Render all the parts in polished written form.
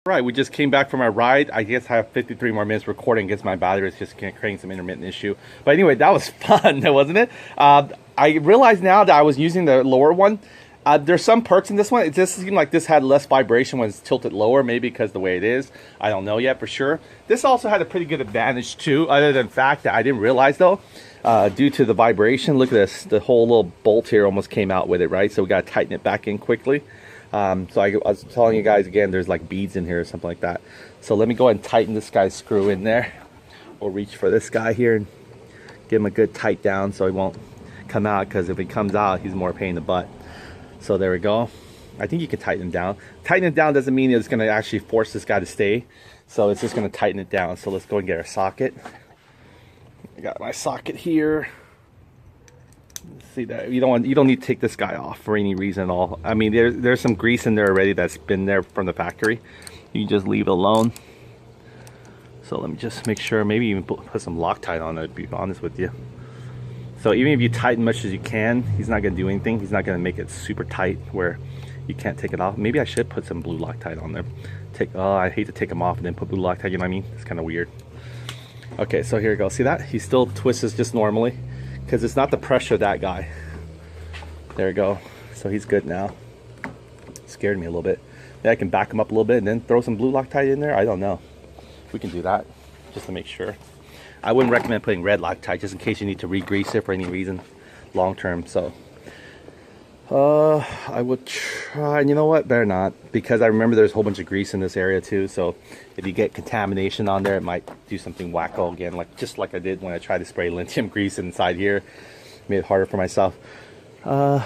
Right, we just came back from our ride. I guess I have 53 more minutes recording against my battery. It's just creating some intermittent issue. But anyway, that was fun, wasn't it? I realize now that I was using the lower one. There's some perks in this one. It just seemed like this had less vibration when it's tilted lower, maybe because the way it is. I don't know yet for sure. This also had a pretty good advantage too, other than the fact that I didn't realize though, due to the vibration. Look at this, the whole little bolt here almost came out with it, right? So we got to tighten it back in quickly. So I was telling you guys again, there's like beads in here or something like that. So let me go ahead and tighten this guy's screw in there. We'll reach for this guy here and give him a good tight down so he won't come out, because if he comes out, he's more pain in the butt. So there we go. I think you can tighten it down. Tightening it down doesn't mean it's going to actually force this guy to stay. So it's just going to tighten it down. So let's go and get our socket. I got my socket here. See that you don't need to take this guy off for any reason at all. I mean, there's some grease in there already that's been there from the factory. You can just leave it alone. So let me just make sure, maybe even put some Loctite on it, to be honest with you. So even if you tighten much as you can, he's not going to do anything. He's not going to make it super tight where you can't take it off. Maybe I should put some blue Loctite on there. I hate to take them off and then put blue Loctite, you know what I mean? It's kind of weird. Okay, so here we go. See that? He still twists just normally, because it's not the pressure of that guy. There we go. So he's good now. Scared me a little bit. Maybe I can back him up a little bit and then throw some blue Loctite in there. I don't know. We can do that just to make sure. I wouldn't recommend putting red Loctite just in case you need to re-grease it for any reason long term. So I would try, and you know what, better not, because I remember there's a whole bunch of grease in this area too. So if you get contamination on there, it might do something wacko again, just like I did when I tried to spray lithium grease inside here. Made it harder for myself. Oh,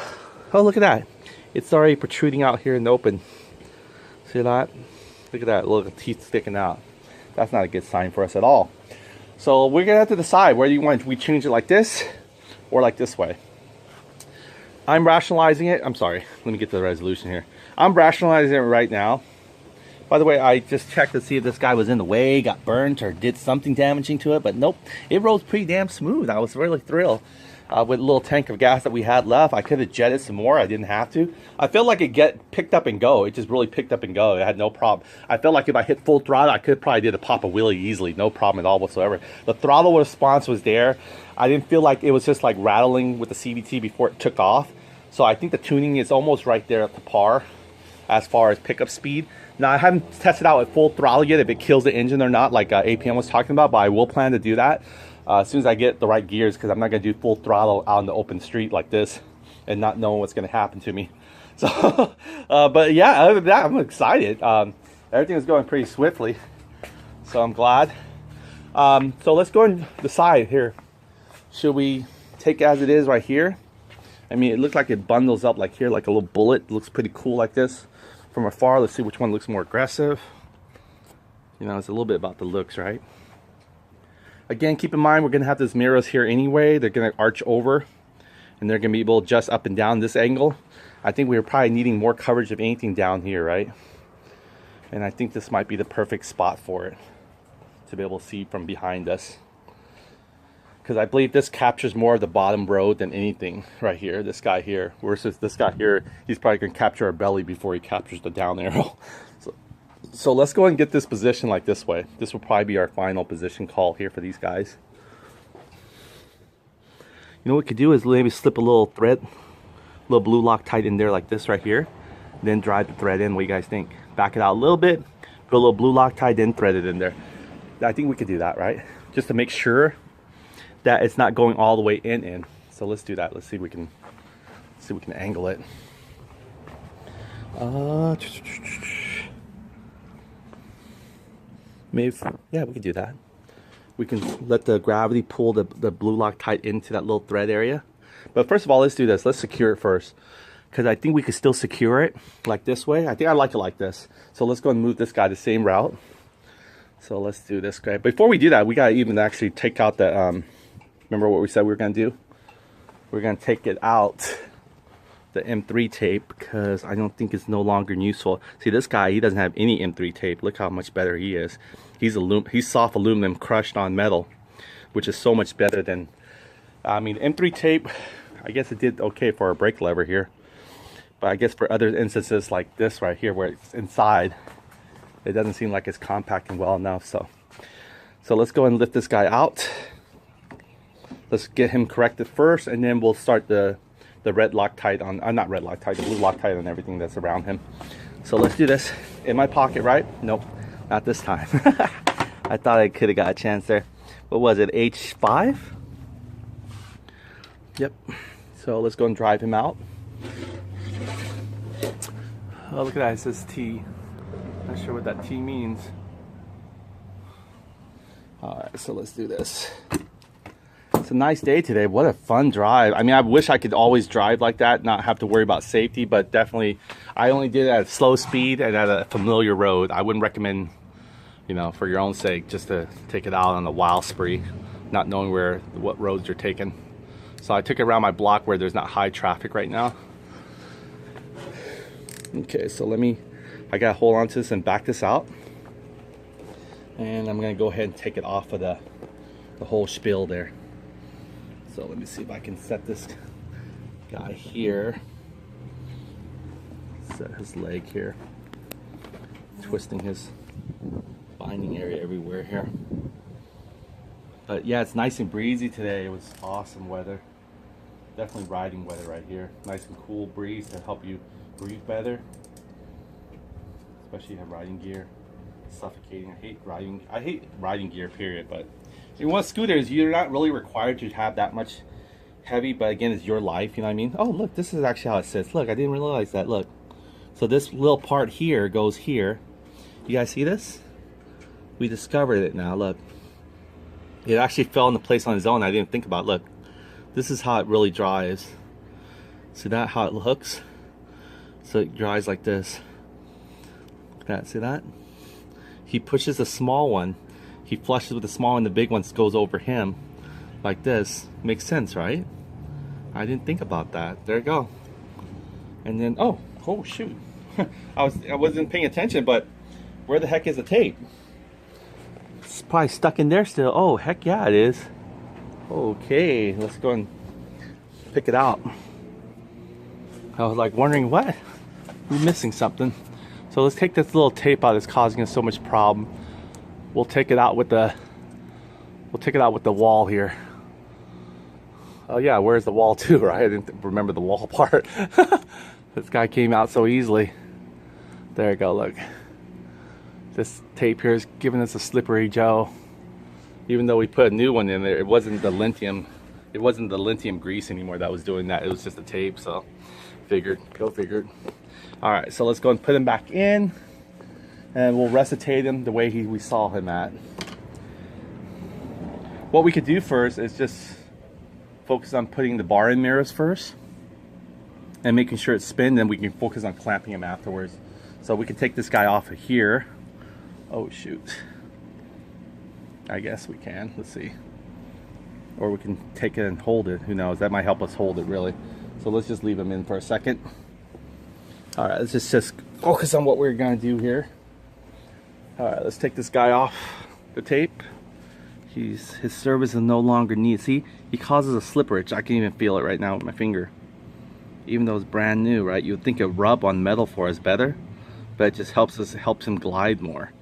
look at that, it's already protruding out here in the open. See that? Look at that little teeth sticking out. That's not a good sign for us at all. So we're gonna have to decide whether you want we change it like this or like this way. I'm rationalizing it. I'm sorry, let me get to the resolution here. I'm rationalizing it right now. By the way, I just checked to see if this guy was in the way, got burnt, or did something damaging to it, but nope, it rolls pretty damn smooth. I was really thrilled. With a little tank of gas that we had left, I could have jetted some more. I didn't have to. I felt like it picked up and go. It just really picked up and go. It had no problem. I felt like if I hit full throttle, I could probably did a pop a wheelie easily. No problem at all whatsoever. The throttle response was there. I didn't feel like it was just like rattling with the CVT before it took off. So I think the tuning is almost right there at the par as far as pickup speed. Now, I haven't tested out at full throttle yet if it kills the engine or not, like APM was talking about, but I will plan to do that. As soon as I get the right gears, because I'm not going to do full throttle out on the open street like this and not knowing what's going to happen to me. So, but yeah, other than that, I'm excited. Everything is going pretty swiftly, so I'm glad. So let's go and decide here. Should we take it as it is right here? I mean, it looks like it bundles up like here, like a little bullet. It looks pretty cool like this from afar. Let's see which one looks more aggressive. You know, it's a little bit about the looks, right? Again, keep in mind, we're going to have these mirrors here anyway. They're going to arch over, and they're going to be able to adjust up and down this angle. I think we're probably needing more coverage of anything down here, right? And I think this might be the perfect spot for it, to be able to see from behind us. Because I believe this captures more of the bottom road than anything right here. This guy here, versus this guy here, he's probably going to capture our belly before he captures the down arrow. So let's go and get this position like this way. This will probably be our final position call here for these guys. You know what we could do is maybe slip a little thread, a little blue Loctite in there like this right here. Then drive the thread in. What do you guys think? Back it out a little bit, put a little blue Loctite, then thread it in there. I think we could do that, right? Just to make sure that it's not going all the way in. So let's do that. Let's see if we can angle it. Maybe, yeah, we can do that. We can let the gravity pull the blue Loctite into that little thread area. But first of all, let's do this. Let's secure it first, because I think we can still secure it like this way. I think I like it like this. So let's go and move this guy the same route. So let's do this guy. Before we do that, we gotta even actually take out the, remember what we said we were gonna do? We're gonna take it out, the M3 tape, because I don't think it's no longer useful. See, this guy, he doesn't have any M3 tape. Look how much better he is. He's soft aluminum crushed on metal, which is so much better than, I mean, M3 tape, I guess it did okay for our brake lever here. But I guess for other instances like this right here, where it's inside, it doesn't seem like it's compacting well enough. So let's go and lift this guy out. Let's get him corrected first, and then we'll start the red Loctite on, not red Loctite, the blue Loctite on everything that's around him. So let's do this. In my pocket, right? Nope, not this time. I thought I could have got a chance there. What was it, H5? Yep. So let's go and drive him out. Oh, look at that, it says T. Not sure what that T means. Alright, so let's do this. It's a nice day today. What a fun drive. I mean, I wish I could always drive like that, not have to worry about safety, but definitely I only did it at a slow speed and at a familiar road. I wouldn't recommend, you know, for your own sake, just to take it out on a wild spree, not knowing what roads you're taking. So I took it around my block where there's not high traffic right now. Okay, so I gotta hold on to this and back this out. And I'm gonna go ahead and take it off of the whole spiel there. So let me see if I can set this guy here. Set his leg here. Twisting his binding area everywhere here. But yeah, it's nice and breezy today. It was awesome weather. Definitely riding weather right here. Nice and cool breeze to help you breathe better. Especially if you have riding gear. Suffocating. I hate riding gear, period. But in one scooters, you're not really required to have that much heavy, but again, it's your life, you know what I mean? Oh, look, this is actually how it sits. Look, I didn't realize that. Look, so this little part here goes here. You guys see this? We discovered it now. Look, it actually fell into place on its own. I didn't think about it. Look, this is how it really dries. See that, how it looks? So it dries like this. Look at that, see that? He pushes the small one, he flushes with the small one, the big one goes over him like this. Makes sense, right? I didn't think about that. There you go. And then oh shoot. I wasn't paying attention, but where the heck is the tape? It's probably stuck in there still. Oh, heck yeah, it is. Okay, let's go and pick it out. I was like wondering, what? We're missing something. So let's take this little tape out that's causing us so much problem. We'll take it out with the wall here. Oh yeah, where's the wall too, right? I didn't remember the wall part. This guy came out so easily. There you go, look. This tape here is giving us a slippery Joe. Even though we put a new one in there, it wasn't the lithium grease anymore that was doing that. It was just the tape, so go figured. All right, so let's go and put him back in, and we'll recitate him the way we saw him at. What we could do first is just focus on putting the bar in mirrors first and making sure it's spin, then we can focus on clamping him afterwards. So we can take this guy off of here. Oh shoot. I guess we can, let's see. Or we can take it and hold it, who knows, that might help us hold it really. So let's just leave him in for a second. All right, let's just focus on what we're gonna do here. All right, let's take this guy off the tape. His service is no longer needed. See, he causes a slipperage. I can even feel it right now with my finger. Even though it's brand new, right? You would think a rub on metal for is better, but it just helps him glide more.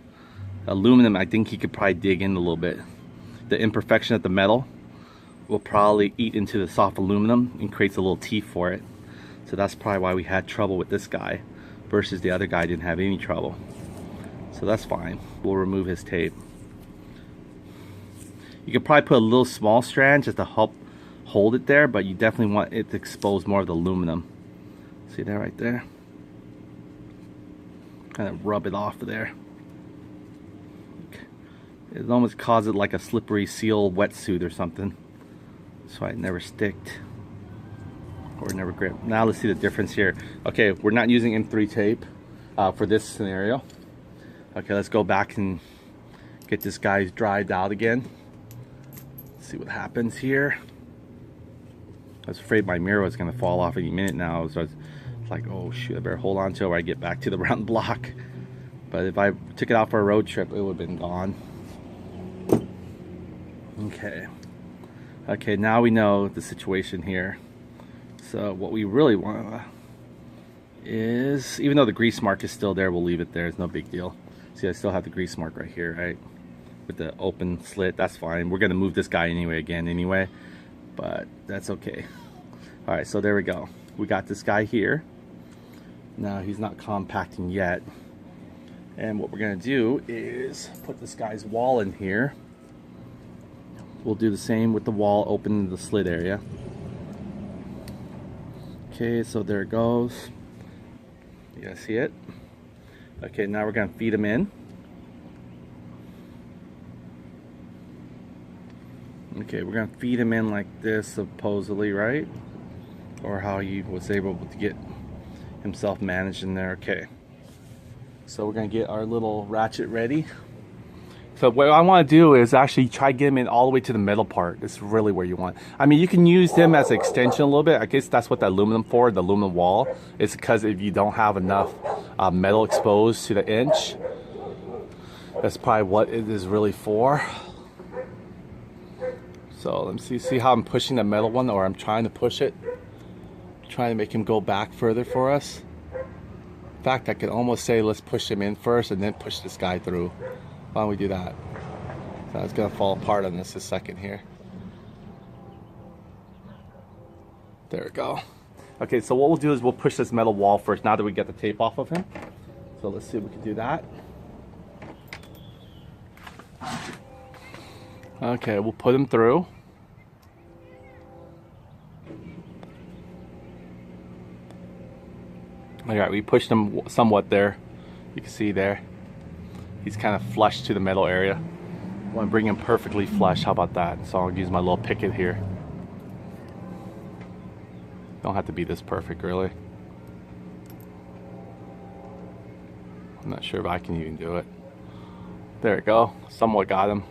Aluminum, I think he could probably dig in a little bit. The imperfection of the metal will probably eat into the soft aluminum and creates a little teeth for it. So that's probably why we had trouble with this guy versus the other guy didn't have any trouble. So that's fine. We'll remove his tape. You could probably put a little small strand just to help hold it there, but you definitely want it to expose more of the aluminum. See that right there? Kind of rub it off of there. It almost causes it like a slippery seal wetsuit or something. So it never sticked. Or never grip. Now let's see the difference here. Okay, we're not using M3 tape for this scenario. Okay, let's go back and get this guy dried out again. See what happens here. I was afraid my mirror was gonna fall off any minute now, so I was like, oh shoot, I better hold on to it when I get back to the round block. But if I took it out for a road trip, it would have been gone. Okay, now we know the situation here. So what we really want is, even though the grease mark is still there, we'll leave it there. It's no big deal. See, I still have the grease mark right here, right? With the open slit, that's fine. We're gonna move this guy anyway, but that's okay. All right, so there we go. We got this guy here. Now he's not compacting yet. And what we're gonna do is put this guy's wall in here. We'll do the same with the wall, open the slit area. Okay, so there it goes. You guys see it? Okay, now we're gonna feed him in. Okay, we're gonna feed him in like this, supposedly, right? Or how he was able to get himself managed in there. Okay. So we're gonna get our little ratchet ready. So what I want to do is actually try to get him in all the way to the middle part. It's really where you want. I mean, you can use him as an extension a little bit. I guess that's what the aluminum for, the aluminum wall. It's because if you don't have enough metal exposed to the inch, that's probably what it is really for. So let me see how I'm pushing the metal one, or I'm trying to push it. Trying to make him go back further for us. In fact, I could almost say let's push him in first and then push this guy through. Why don't we do that? So it's gonna fall apart on this a second here. There we go. Okay, so what we'll do is we'll push this metal wall first now that we get the tape off of him. So let's see if we can do that. Okay, we'll put him through. Alright, we pushed him somewhat there. You can see there. He's kind of flush to the metal area. I want to bring him perfectly flush. How about that? So I'll use my little picket here. Don't have to be this perfect, really. I'm not sure if I can even do it. There we go. Somewhat got him.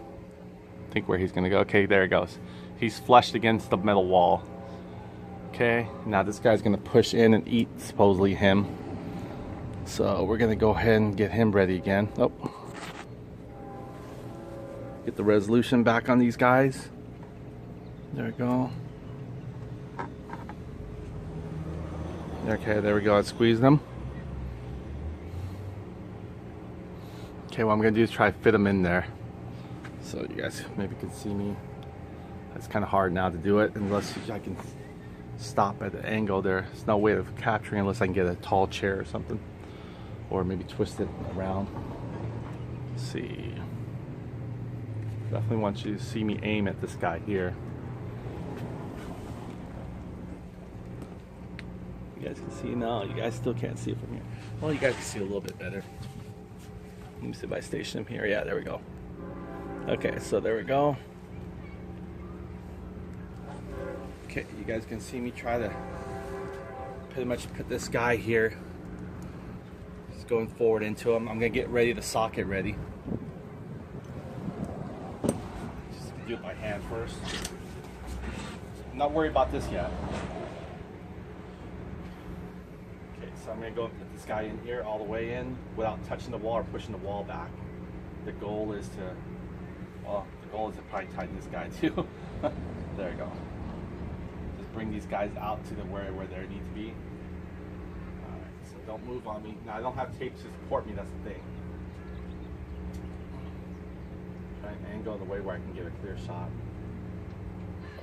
I think where he's going to go. Okay, there he goes. He's flushed against the metal wall. Okay, now this guy's gonna push in and eat, supposedly, him. So we're gonna go ahead and get him ready again. Oh. Get the resolution back on these guys. There we go. Okay, there we go. I squeezed them. Okay, what I'm gonna do is try to fit them in there. So you guys maybe can see me. It's kind of hard now to do it unless I can stop at the angle there. There's no way of capturing unless I can get a tall chair or something, or maybe twist it around. Let's see. Definitely want you to see me aim at this guy here. You guys can see now. You guys still can't see it from here. Well, you guys can see a little bit better. Let me see if I station him here. Yeah, there we go. Okay, so there we go. Okay, you guys can see me try to pretty much put this guy here. Just going forward into him. I'm gonna get ready to socket ready. Just do it by hand first. I'm not worried about this yet. Okay, so I'm gonna go and put this guy in here all the way in without touching the wall or pushing the wall back. The goal is to, well, the goal is to probably tighten this guy too. There we go. Bring these guys out to the where they need to be. Alright, so don't move on me. Now I don't have tape to support me, that's the thing. Try and angle the way where I can get a clear shot.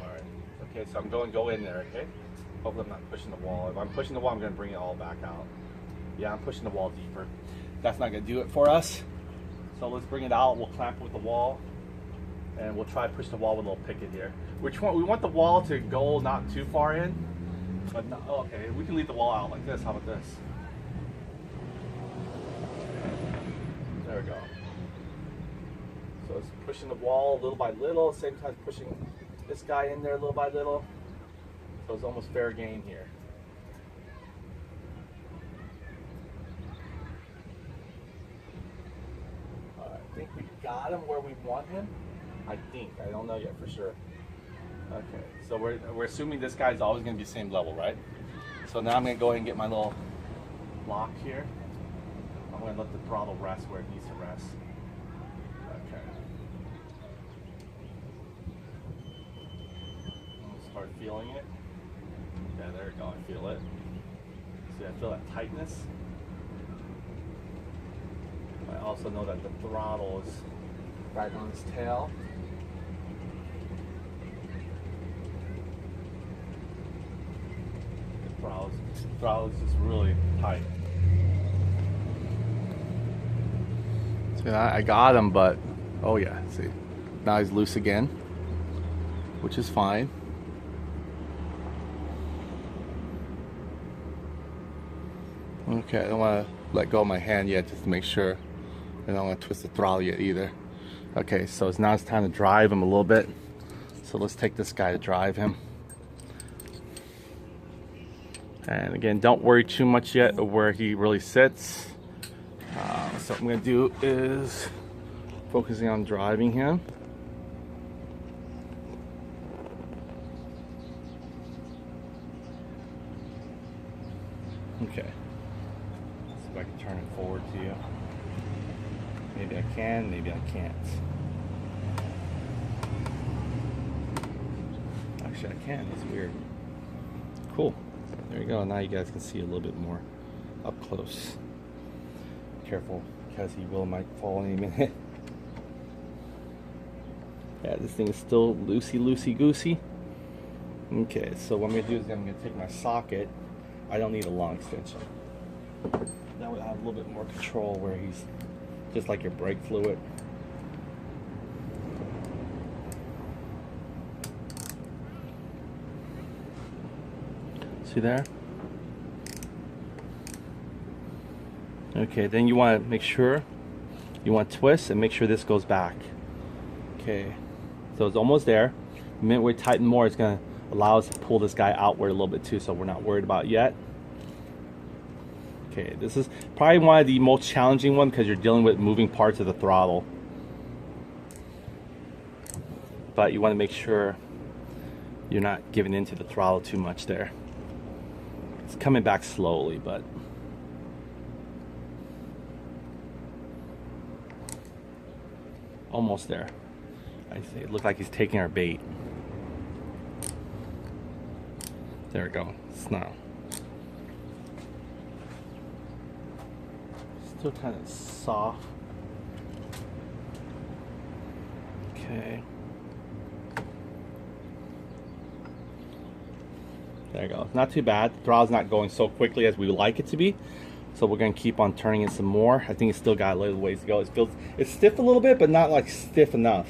Alright. Okay, so I'm going to go in there, okay? Hopefully I'm not pushing the wall. If I'm pushing the wall, I'm going to bring it all back out. Yeah, I'm pushing the wall deeper. That's not going to do it for us. So let's bring it out. We'll clamp it with the wall. And we'll try to push the wall with a little picket here. We want the wall to go not too far in, but not, okay, we can leave the wall out like this. How about this? There we go. So it's pushing the wall little by little, same time pushing this guy in there little by little. So it's almost fair game here. I think we got him where we want him. I think. I don't know yet for sure. Okay, so we're assuming this guy's always going to be the same level, right? So now I'm going to go ahead and get my little block here. I'm going to let the throttle rest where it needs to rest. Okay. I'm going to start feeling it. Yeah, there we go. I feel it. See, I feel that tightness. My also know that the throttle is right on his tail. The throttle is just really tight. See that? I got him, but oh yeah, see, now he's loose again, which is fine. Okay, I don't want to let go of my hand yet, just to make sure. I don't want to twist the throttle yet either. Okay, so now it's time to drive him a little bit. So let's take this guy to drive him. And again, don't worry too much yet of where he really sits. So what I'm going to do is focusing on driving him. Okay. See if I can turn him forward to you. Maybe I can, maybe I can't. Actually, I can. It's weird. Cool. There you go. Now you guys can see a little bit more up close. Careful, because he might fall any minute. Yeah, this thing is still loosey goosey. Okay, so what I'm gonna do is I'm gonna take my socket. I don't need a long extension. That would have a little bit more control where he's just like your brake fluid. See there? Okay, then you want to make sure you want to twist and make sure this goes back. Okay, so it's almost there. The minute we tighten more, it's going to allow us to pull this guy outward a little bit too, so we're not worried about it yet. Okay, this is probably one of the most challenging ones because you're dealing with moving parts of the throttle. But you want to make sure you're not giving into the throttle too much there. It's coming back slowly, but almost there. I see. It looks like he's taking our bait. There we go. It's now. Still kind of soft. Okay. There you go. Not too bad. The throttle's not going so quickly as we would like it to be. So we're going to keep on turning it some more. I think it's still got a little ways to go. It's stiff a little bit, but not like stiff enough.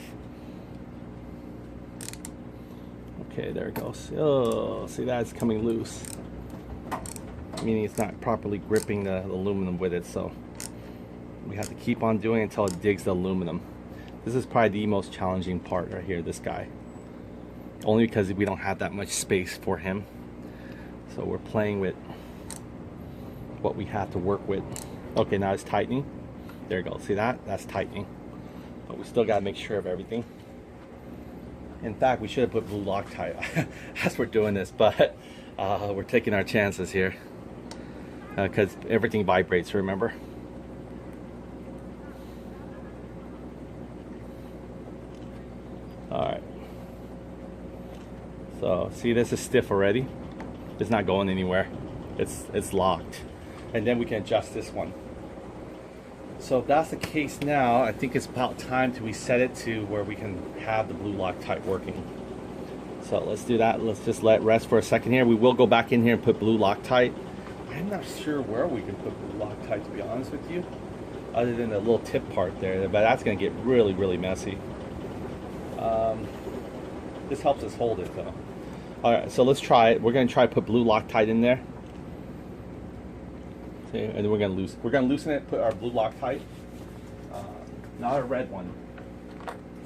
Okay, there it goes. Oh, see, that's coming loose. Meaning it's not properly gripping the aluminum with it. So we have to keep on doing it until it digs the aluminum. This is probably the most challenging part right here, this guy. Only because we don't have that much space for him. So we're playing with what we have to work with. Okay, now it's tightening. There you go. See that? That's tightening. But we still got to make sure of everything. In fact, we should have put blue Loctite as we're doing this, but we're taking our chances here because everything vibrates, remember? Alright. So, see, this is stiff already. It's not going anywhere. It's locked. And then we can adjust this one. So if that's the case now, I think it's about time to reset it to where we can have the blue Loctite working. So let's do that. Let's just let it rest for a second here. We will go back in here and put blue Loctite. I'm not sure where we can put blue Loctite, to be honest with you, other than the little tip part there, but that's going to get really, really messy. This helps us hold it though. Alright, so let's try it. We're going to try to put blue Loctite in there. See, and then we're going to loosen it, put our blue Loctite. Not a red one.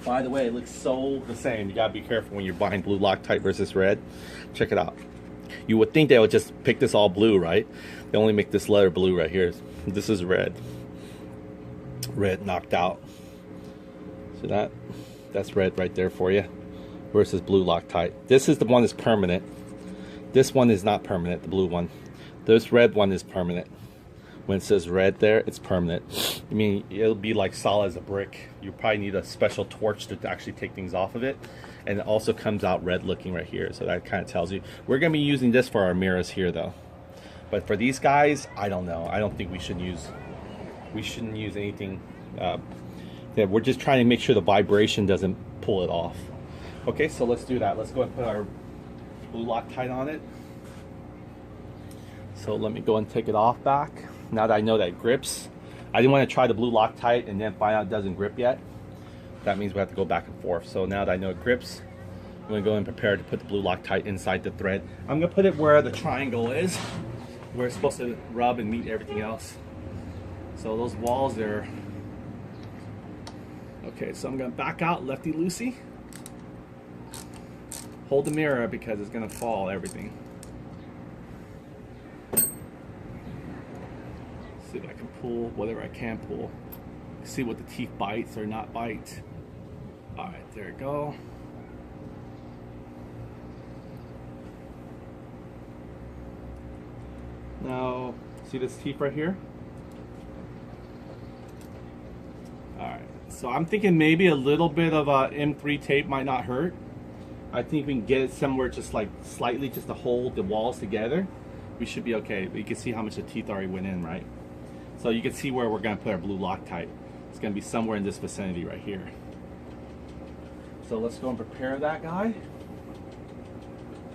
By the way, it looks so the same. You got to be careful when you're buying blue Loctite versus red. Check it out. You would think they would just pick this all blue, right? They only make this letter blue right here. This is red. Red knocked out. See that? That's red right there for you. Versus blue Loctite. This is the one that's permanent. This one is not permanent, the blue one. This red one is permanent. When it says red there, it's permanent. I mean, it'll be like solid as a brick. You probably need a special torch to actually take things off of it. And it also comes out red looking right here. So that kind of tells you. We're going to be using this for our mirrors here though. But for these guys, I don't know. I don't think we shouldn't use anything that we're just trying to make sure the vibration doesn't pull it off. Okay, so let's do that. Let's go and put our blue Loctite on it. So let me go and take it off back. Now that I know that it grips. I didn't want to try the blue Loctite and then find out it doesn't grip yet. That means we have to go back and forth. So now that I know it grips, I'm going to go and prepare to put the blue Loctite inside the thread. I'm going to put it where the triangle is, where it's supposed to rub and meet everything else. So those walls there. Okay, so I'm going to back out lefty loosey. Hold the mirror because it's going to fall everything. See if I can pull whatever I can pull. See what the teeth bites or not bite. Alright, there we go. Now, see this teeth right here? Alright, so I'm thinking maybe a little bit of M3 tape might not hurt. I think we can get it somewhere just like slightly just to hold the walls together. We should be okay. But you can see how much the teeth already went in, right? So you can see where we're going to put our blue Loctite. It's going to be somewhere in this vicinity right here. So let's go and prepare that guy.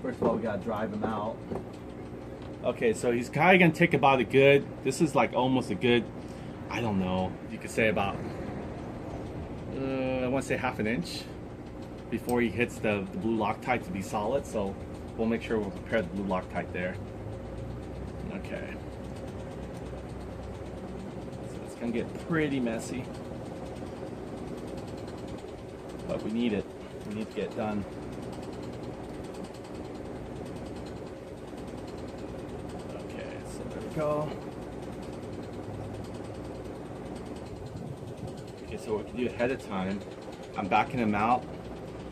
First of all, we got to drive him out. Okay, so he's kind of going to take about a good, this is like almost a good, I don't know, you could say about, I want to say half an inch before he hits the blue Loctite to be solid. So we'll make sure we'll prepare the blue Loctite there. Okay. So it's going to get pretty messy. But we need it. We need to get it done. Okay, so there we go. Okay, so what we can do ahead of time, I'm backing him out.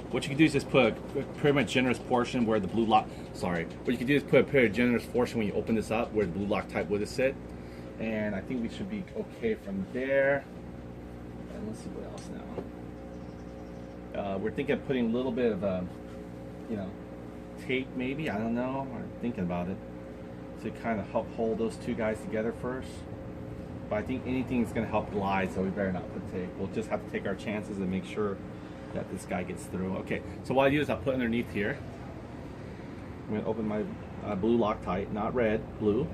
What you can do is just put a pretty much generous portion where the blue what you can do is put a pretty generous portion when you open this up where the blue Loctite would have sit. And I think we should be okay from there. And let's see what else now. We're thinking of putting a little bit of, you know, tape maybe, I don't know, we're thinking about it, to kind of help hold those two guys together first. But I think anything is going to help glide, so we better not put tape. We'll just have to take our chances and make sure that this guy gets through. Okay, so what I do is I'll put underneath here. I'm going to open my blue Loctite, not red, blue.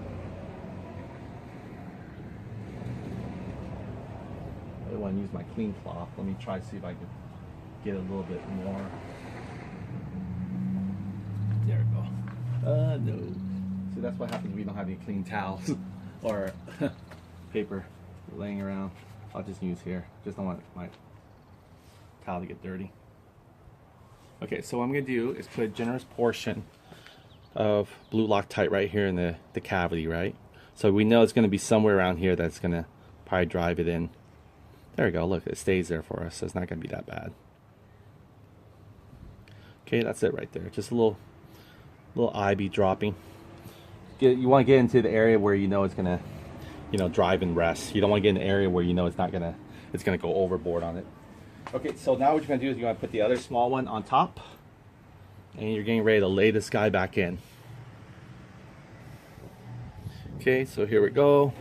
I want to use my clean cloth. Let me try to see if I can get a little bit more. There we go. No. See, that's what happens when we don't have any clean towels or paper laying around. I'll just use here. Just don't want my towel to get dirty. Okay, so what I'm going to do is put a generous portion of blue Loctite right here in the cavity, right? So we know it's going to be somewhere around here that's going to probably drive it in. There we go, look, it stays there for us, so it's not going to be that bad. Okay, that's it right there. Just a little IB dropping. You want to get into the area where you know it's going to, you know, drive and rest. You don't want to get in an area where you know it's going to go overboard on it. Okay, so now what you're going to do is you're going to put the other small one on top, and you're getting ready to lay this guy back in. Okay, so here we go.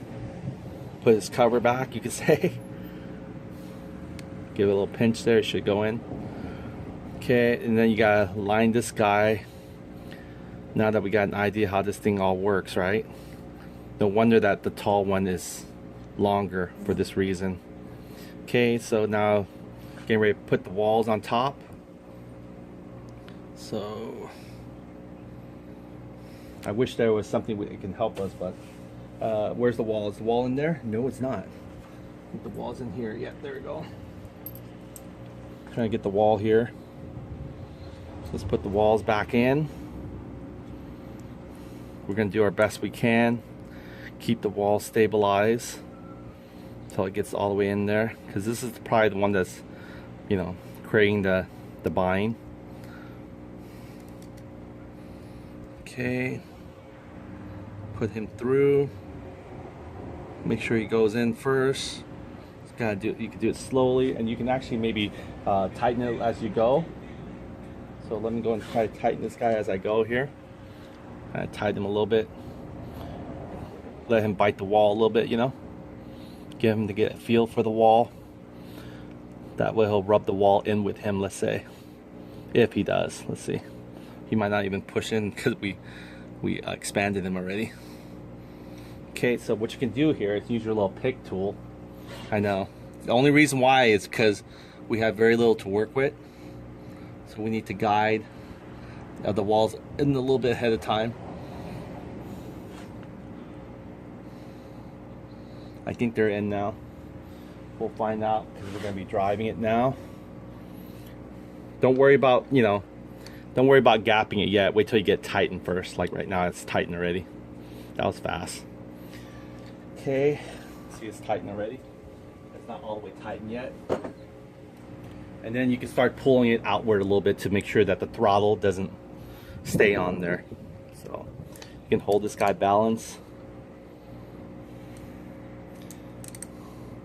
Put his cover back, you could say. Give it a little pinch there, it should go in. Okay, and then you gotta line this guy. Now that we got an idea how this thing all works, right? No wonder that the tall one is longer for this reason. Okay, so now getting ready to put the walls on top. So I wish there was something that can help us, but where's the wall? Is the wall in there? No, it's not. I think the wall's in here. Yeah, there we go. Trying to get the wall here. So let's put the walls back in. We're going to do our best we can. Keep the wall stabilized until it gets all the way in there, because this is probably the one that's, you know, creating the bind. Okay, put him through. Make sure he goes in first. Just gotta do. You can do it slowly, and you can actually maybe tighten it as you go. So let me go and try to tighten this guy as I go here. I tighten him a little bit. Let him bite the wall a little bit, you know. Get him to get a feel for the wall. That way he'll rub the wall in with him, let's say. If he does, let's see. He might not even push in because we expanded him already. Okay, so what you can do here is use your little pick tool. I know. The only reason why is because we have very little to work with. So we need to guide the walls in a little bit ahead of time. I think they're in now. We'll find out because we're going to be driving it now. Don't worry about, you know, don't worry about gapping it yet. Wait till you get tightened first. Like right now, it's tightened already. That was fast. Okay, see it's tightened already. It's not all the way tightened yet. And then you can start pulling it outward a little bit to make sure that the throttle doesn't stay on there. So you can hold this guy balanced.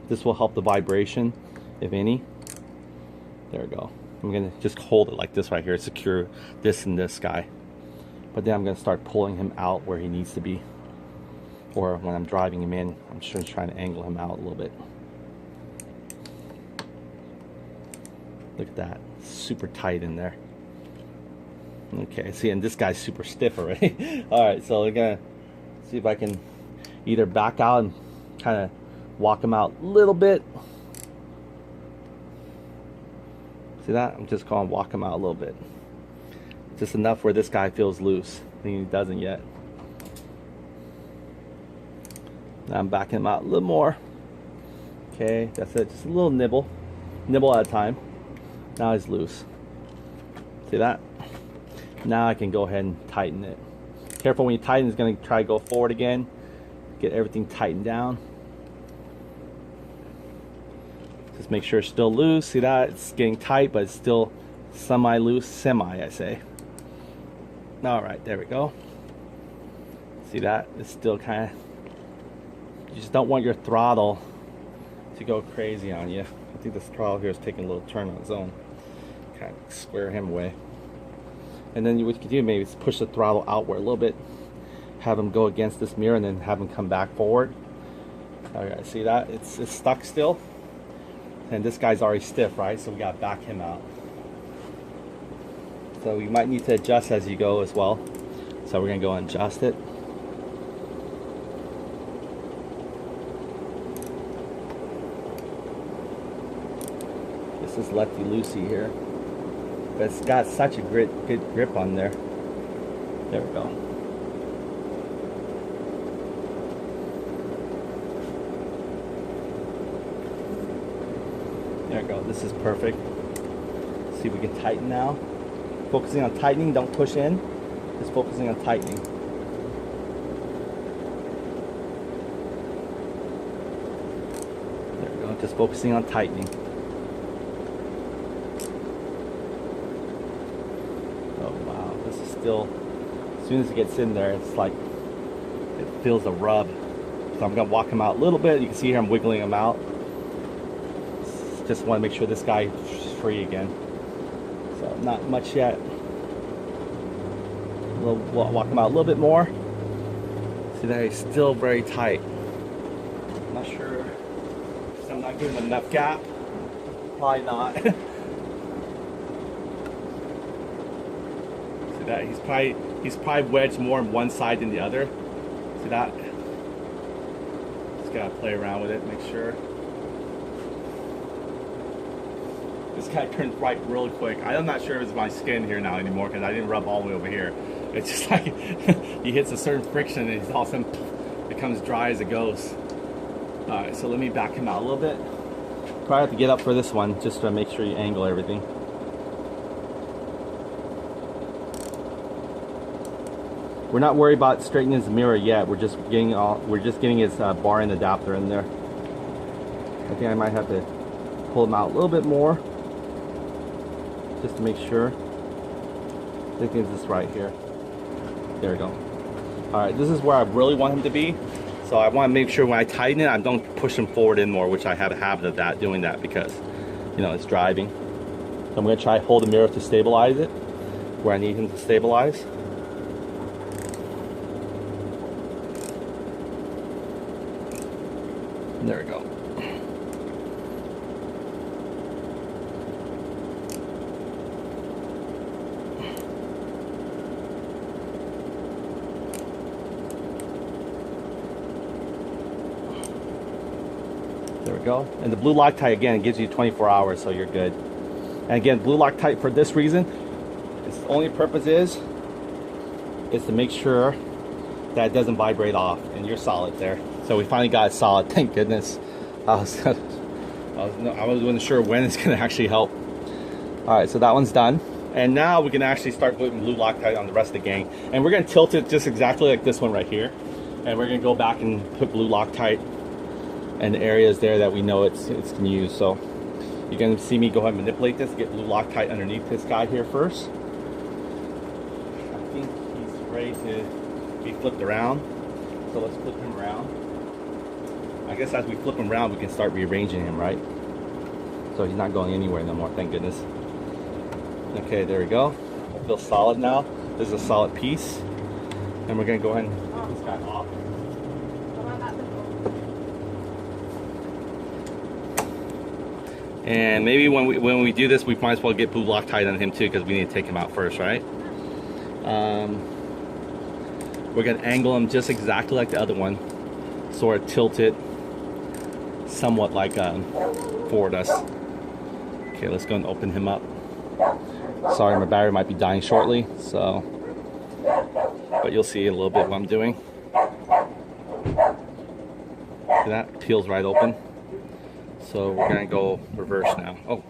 This will help the vibration, if any. There we go. I'm gonna just hold it like this right here, secure this and this guy. But then I'm gonna start pulling him out where he needs to be. Or when I'm driving him in, I'm just trying to angle him out a little bit. Look at that, super tight in there. Okay, see, and this guy's super stiff already. All right, so we're gonna see if I can either back out and kind of walk him out a little bit. See that? I'm just going to walk him out a little bit. Just enough where this guy feels loose. I think he doesn't yet. Now I'm backing him out a little more. Okay, that's it. Just a little nibble. Nibble at a time. Now he's loose. See that? Now I can go ahead and tighten it. Careful when you tighten, it's going to try to go forward again. Get everything tightened down. Just make sure it's still loose. See that? It's getting tight, but it's still semi-loose. Semi, I say. Alright, there we go. See that? It's still kind of... You just don't want your throttle to go crazy on you. I think this throttle here is taking a little turn on its own. Kind of square him away. And then what you can do maybe is push the throttle outward a little bit. Have him go against this mirror and then have him come back forward. Alright, see that? It's stuck still. And this guy's already stiff, right? So we gotta back him out. So you might need to adjust as you go as well. So we're gonna go and adjust it. This is lefty loosey here. But it's got such a good grip on there. There we go. There we go. This is perfect. See if we can tighten now. Focusing on tightening, don't push in. Just focusing on tightening. There we go. Just focusing on tightening. Oh wow, this is still, as soon as it gets in there, it's like, it feels a rub. So I'm gonna walk him out a little bit. You can see here I'm wiggling him out. Just want to make sure this guy is free again. So not much yet. We'll walk him out a little bit more. See that he's still very tight. I'm not sure if I'm not giving him enough gap. Probably not. See that he's probably wedged more on one side than the other. See that? Just gotta play around with it, make sure. This guy turns right really quick. I'm not sure if it's my skin here now anymore because I didn't rub all the way over here. It's just like he hits a certain friction and all of a sudden becomes dry as a ghost. Alright, so let me back him out a little bit. Probably have to get up for this one just to make sure you angle everything. We're not worried about straightening his mirror yet. We're just getting his bar end adapter in there. I think I might have to pull him out a little bit more. Just to make sure. I think it's this right here. There we go. Alright, this is where I really want him to be. So I want to make sure when I tighten it, I don't push him forward in more, which I have a habit of that, doing that because, you know, it's driving. So I'm going to try to hold the mirror to stabilize it, where I need him to stabilize. There we go. we go. And the blue Loctite, again, it gives you 24 hours, so you're good. And again, blue Loctite for this reason, its only purpose is to make sure that it doesn't vibrate off, and you're solid there. So we finally got it solid, thank goodness. I wasn't sure when it's gonna actually help. All right, so that one's done. And now we can actually start putting blue Loctite on the rest of the gang. And we're gonna tilt it just exactly like this one right here. And we're gonna go back and put blue Loctite in the areas there that we know it's gonna use. So you're gonna see me go ahead and manipulate this, get blue Loctite underneath this guy here first. I think he's ready to be flipped around. So let's flip him around. I guess as we flip him around, we can start rearranging him, right? So he's not going anywhere no more, thank goodness. Okay, there we go. It feels solid now. This is a solid piece. And we're gonna go ahead and get this guy off. And maybe when we do this, we might as well get blue Loctite on him too, because we need to take him out first, right? We're gonna angle him just exactly like the other one, sort of tilt it somewhat like forward us. Okay, let's go and open him up. Sorry, my battery might be dying shortly, so, but you'll see a little bit what I'm doing. See that? Peels right open. So we're gonna go reverse now. Oh,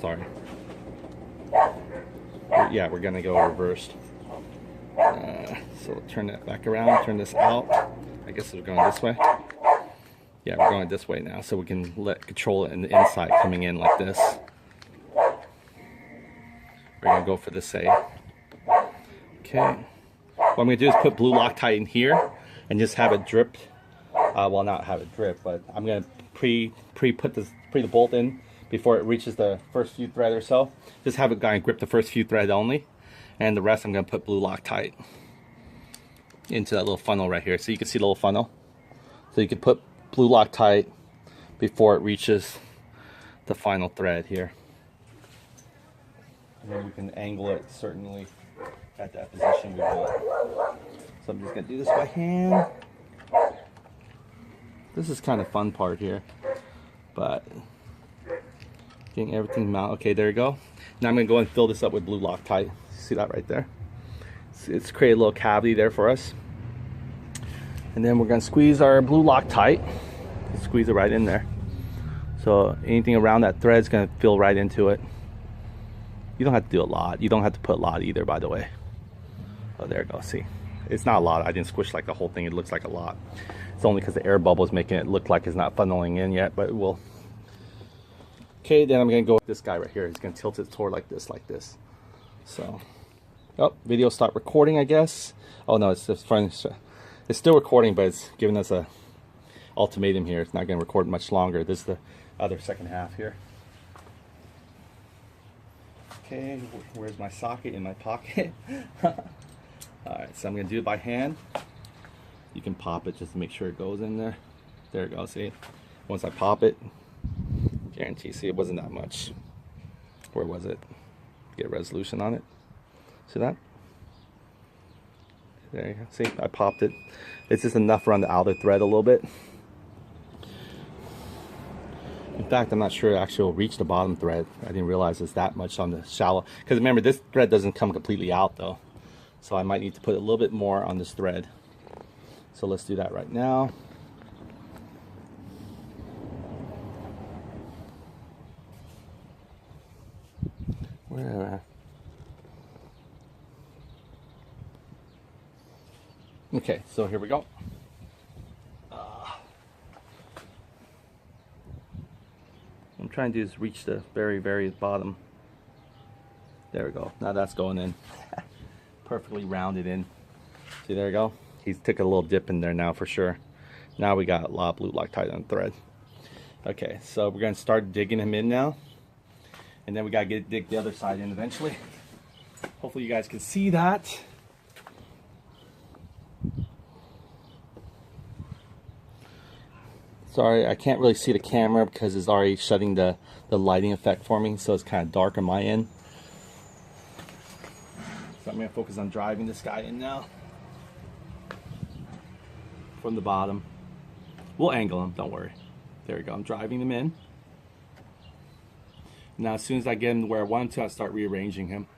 sorry. Yeah, we're gonna go reversed. So turn that back around, turn this out. I guess we're going this way. Yeah, we're going this way now, so we can control it in the inside coming in like this. We're gonna go for the save. Okay. What I'm gonna do is put blue Loctite in here and just have it drip. Well, not have it drip, but I'm gonna pre the bolt in before it reaches the first few thread or so. Just have it kind of grip the first few thread only, and the rest I'm gonna put blue Loctite into that little funnel right here. So you can see the little funnel. So you can put blue Loctite before it reaches the final thread here. And then we can angle it certainly at that position we want. So I'm just gonna do this by hand. This is kind of fun part here, but getting everything mounted. Okay, there you go. Now I'm gonna go and fill this up with blue Loctite. See that right there? It's created a little cavity there for us. And then we're gonna squeeze our blue Loctite. Squeeze it right in there. So anything around that thread is gonna fill right into it. You don't have to do a lot. You don't have to put a lot either, by the way. Oh, there you go. See, it's not a lot. I didn't squish like the whole thing. It looks like a lot. It's only because the air bubble is making it look like it's not funneling in yet, but it will. Okay, then I'm gonna go with this guy right here. He's gonna tilt it toward like this. So, oh, video stopped recording, I guess. Oh no, it's just fun. It's still recording, but it's giving us a ultimatum here. It's not gonna record much longer. This is the other second half here. Okay, where's my socket? In my pocket. Alright, so I'm going to do it by hand. You can pop it just to make sure it goes in there. There it goes, see? Once I pop it, guarantee, see, it wasn't that much. Where was it? Get resolution on it. See that? There you go. See, I popped it. It's just enough around the outer thread a little bit. In fact, I'm not sure it actually will reach the bottom thread. I didn't realize it's that much on the shallow. Because remember, this thread doesn't come completely out though. So I might need to put a little bit more on this thread. So let's do that right now. Where? Okay, so here we go. I'm trying to do is reach the very, very bottom. There we go. Now that's going in. Perfectly rounded in. See, there we go. He took a little dip in there now for sure. Now we got a lot of blue Loctite on the thread. Okay, so we're going to start digging him in now. And then we got to dig the other side in eventually. Hopefully you guys can see that. Sorry, I can't really see the camera because it's already shutting the lighting effect for me, so it's kind of dark on my end. So I'm going to focus on driving this guy in now. From the bottom. We'll angle him, don't worry. There we go. I'm driving him in. Now, as soon as I get him where I want him to, I start rearranging him.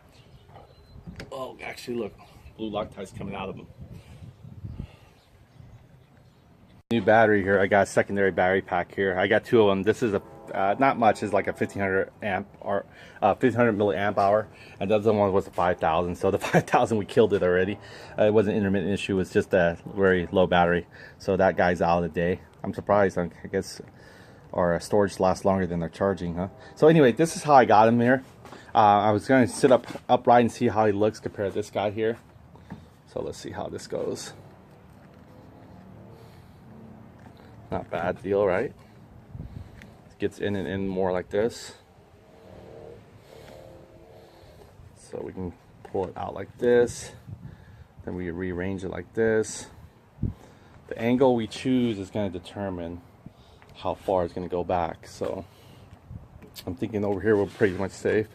Oh, actually, look. Blue Loctite's coming out of him. New battery here. I got a secondary battery pack here. I got two of them. This is a not much. It's like a 1500 amp or 1500 milliamp hour, and the other one was a 5000. So the 5000 we killed it already. It wasn't an intermittent issue. It's just a very low battery. So that guy's out of the day. I'm surprised. I guess our storage lasts longer than their charging, huh? So anyway, this is how I got him here. I was going to sit upright and see how he looks compared to this guy here. So let's see how this goes. Not bad deal, right? Gets in and in more like this. So we can pull it out like this. Then we rearrange it like this. The angle we choose is going to determine how far it's going to go back. So I'm thinking over here we're pretty much safe.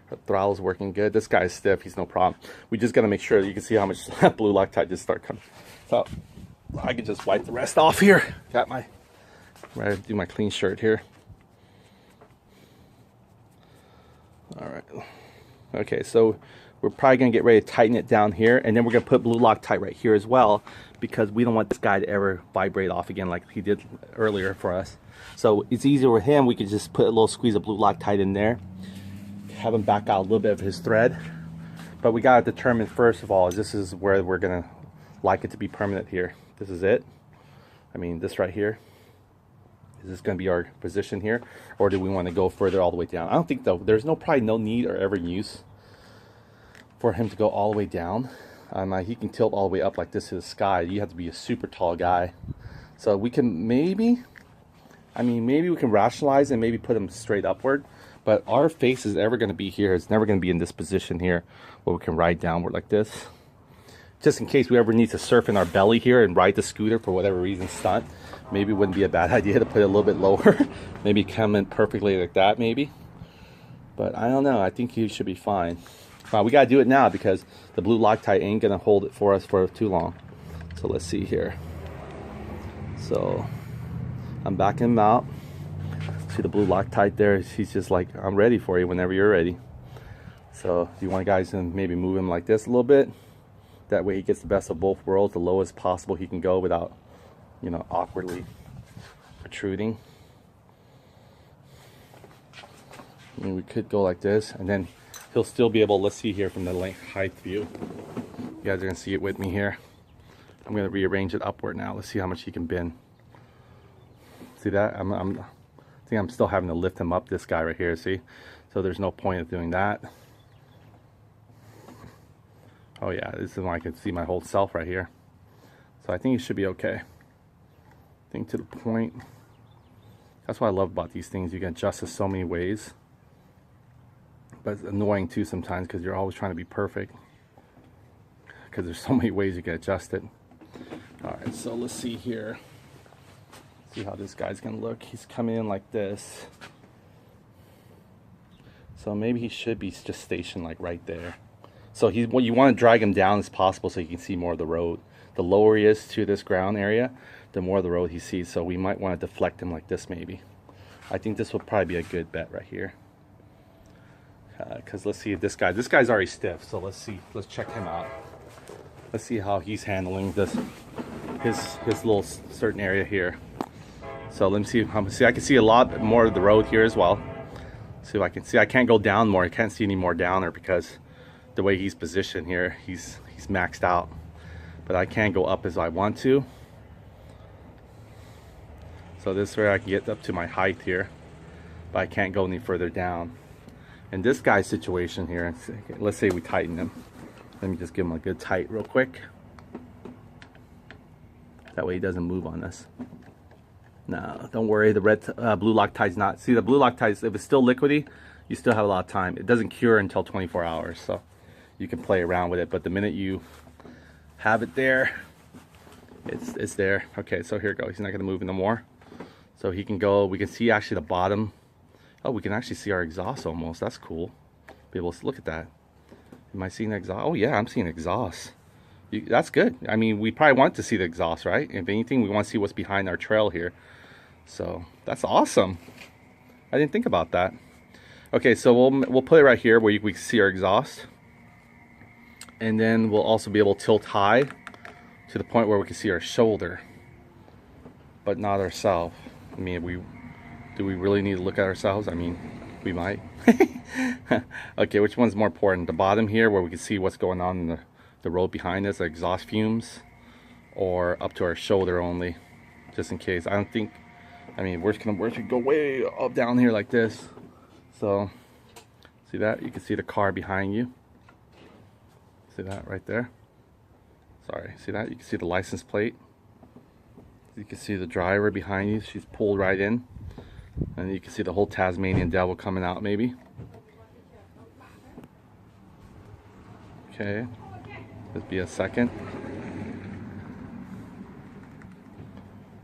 The throttle's working good. This guy's stiff. He's no problem. We just got to make sure that you can see how much blue Loctite just start coming. So I can just wipe the rest off here. Got my, ready to do my clean shirt here. All right. Okay, so we're probably going to get ready to tighten it down here, and then we're going to put blue Loctite right here as well, because we don't want this guy to ever vibrate off again like he did earlier for us. So it's easier with him. We could just put a little squeeze of blue Loctite in there, have him back out a little bit of his thread. But we got to determine first of all, is this is where we're going to like it to be permanent here. This is it. I mean, this right here. Is this going to be our position here, or do we want to go further all the way down? I don't think though. There's probably no need or ever use for him to go all the way down. He can tilt all the way up like this to the sky. You have to be a super tall guy. So we can maybe, maybe we can rationalize and maybe put him straight upward. But our face is ever going to be here. It's never going to be in this position here where we can ride downward like this. Just in case we ever need to surf in our belly here and ride the scooter for whatever reason, stunt. Maybe it wouldn't be a bad idea to put it a little bit lower. Maybe come in perfectly like that, maybe. But I don't know. I think he should be fine. We got to do it now because the blue Loctite ain't going to hold it for us for too long. So let's see here. So I'm backing him out. See the blue Loctite there? He's just like, I'm ready for you whenever you're ready. So do you want guys to maybe move him like this a little bit? That way he gets the best of both worlds, the lowest possible he can go without, you know, awkwardly protruding. I mean, we could go like this, and then he'll still be able, let's see here from the length height view. You guys are gonna see it with me here. I'm gonna rearrange it upward now. Let's see how much he can bend. See that? I think I'm still having to lift him up, this guy right here, see? So there's no point of doing that. Oh yeah, this is when I can see my whole self right here. So I think it should be okay. I think to the point. That's what I love about these things. You can adjust it so many ways. But it's annoying too sometimes because you're always trying to be perfect. Because there's so many ways you can adjust it. Alright, so let's see here. See how this guy's gonna look. He's coming in like this. So maybe he should be just stationed like right there. So you want to drag him down as possible so you can see more of the road. The lower he is to this ground area, the more of the road he sees. So we might want to deflect him like this maybe. I think this will probably be a good bet right here. Because let's see if this guy's already stiff. So let's check him out. Let's see how he's handling this, his little certain area here. So let me see. I can see a lot more of the road here as well. See if I can see. I can't go down more. I can't see any more down there because the way he's positioned here, he's maxed out. But I can go up as I want to. So this way I can get up to my height here, but I can't go any further down. In this guy's situation here, let's say we tighten him. Let me just give him a good tight real quick. That way he doesn't move on us. No, don't worry, the red blue Loctite's not. See, the blue Loctite, if it's still liquidy, you still have a lot of time. It doesn't cure until 24 hours, so you can play around with it. But the minute you have it there, it's there. Okay, so here it goes. He's not going to move no more. So he can go. We can see actually the bottom. Oh, we can actually see our exhaust almost. That's cool. Be able to look at that. Am I seeing the exhaust? Oh yeah, I'm seeing exhaust. That's good. I mean, we probably want to see the exhaust, right? If anything, we want to see what's behind our trail here. So that's awesome. I didn't think about that. Okay, so we'll put it right here where we can see our exhaust. And then we'll also be able to tilt high to the point where we can see our shoulder, but not ourselves. I mean, do we really need to look at ourselves? I mean, we might. Okay, which one's more important? The bottom here where we can see what's going on in the road behind us, the exhaust fumes, or up to our shoulder only, just in case. I don't think, I mean, we're gonna go way up down here like this. So, see that? You can see the car behind you. See that right there? Sorry, see that? You can see the license plate. You can see the driver behind you. She's pulled right in. And you can see the whole Tasmanian devil coming out maybe. Okay, just be a second.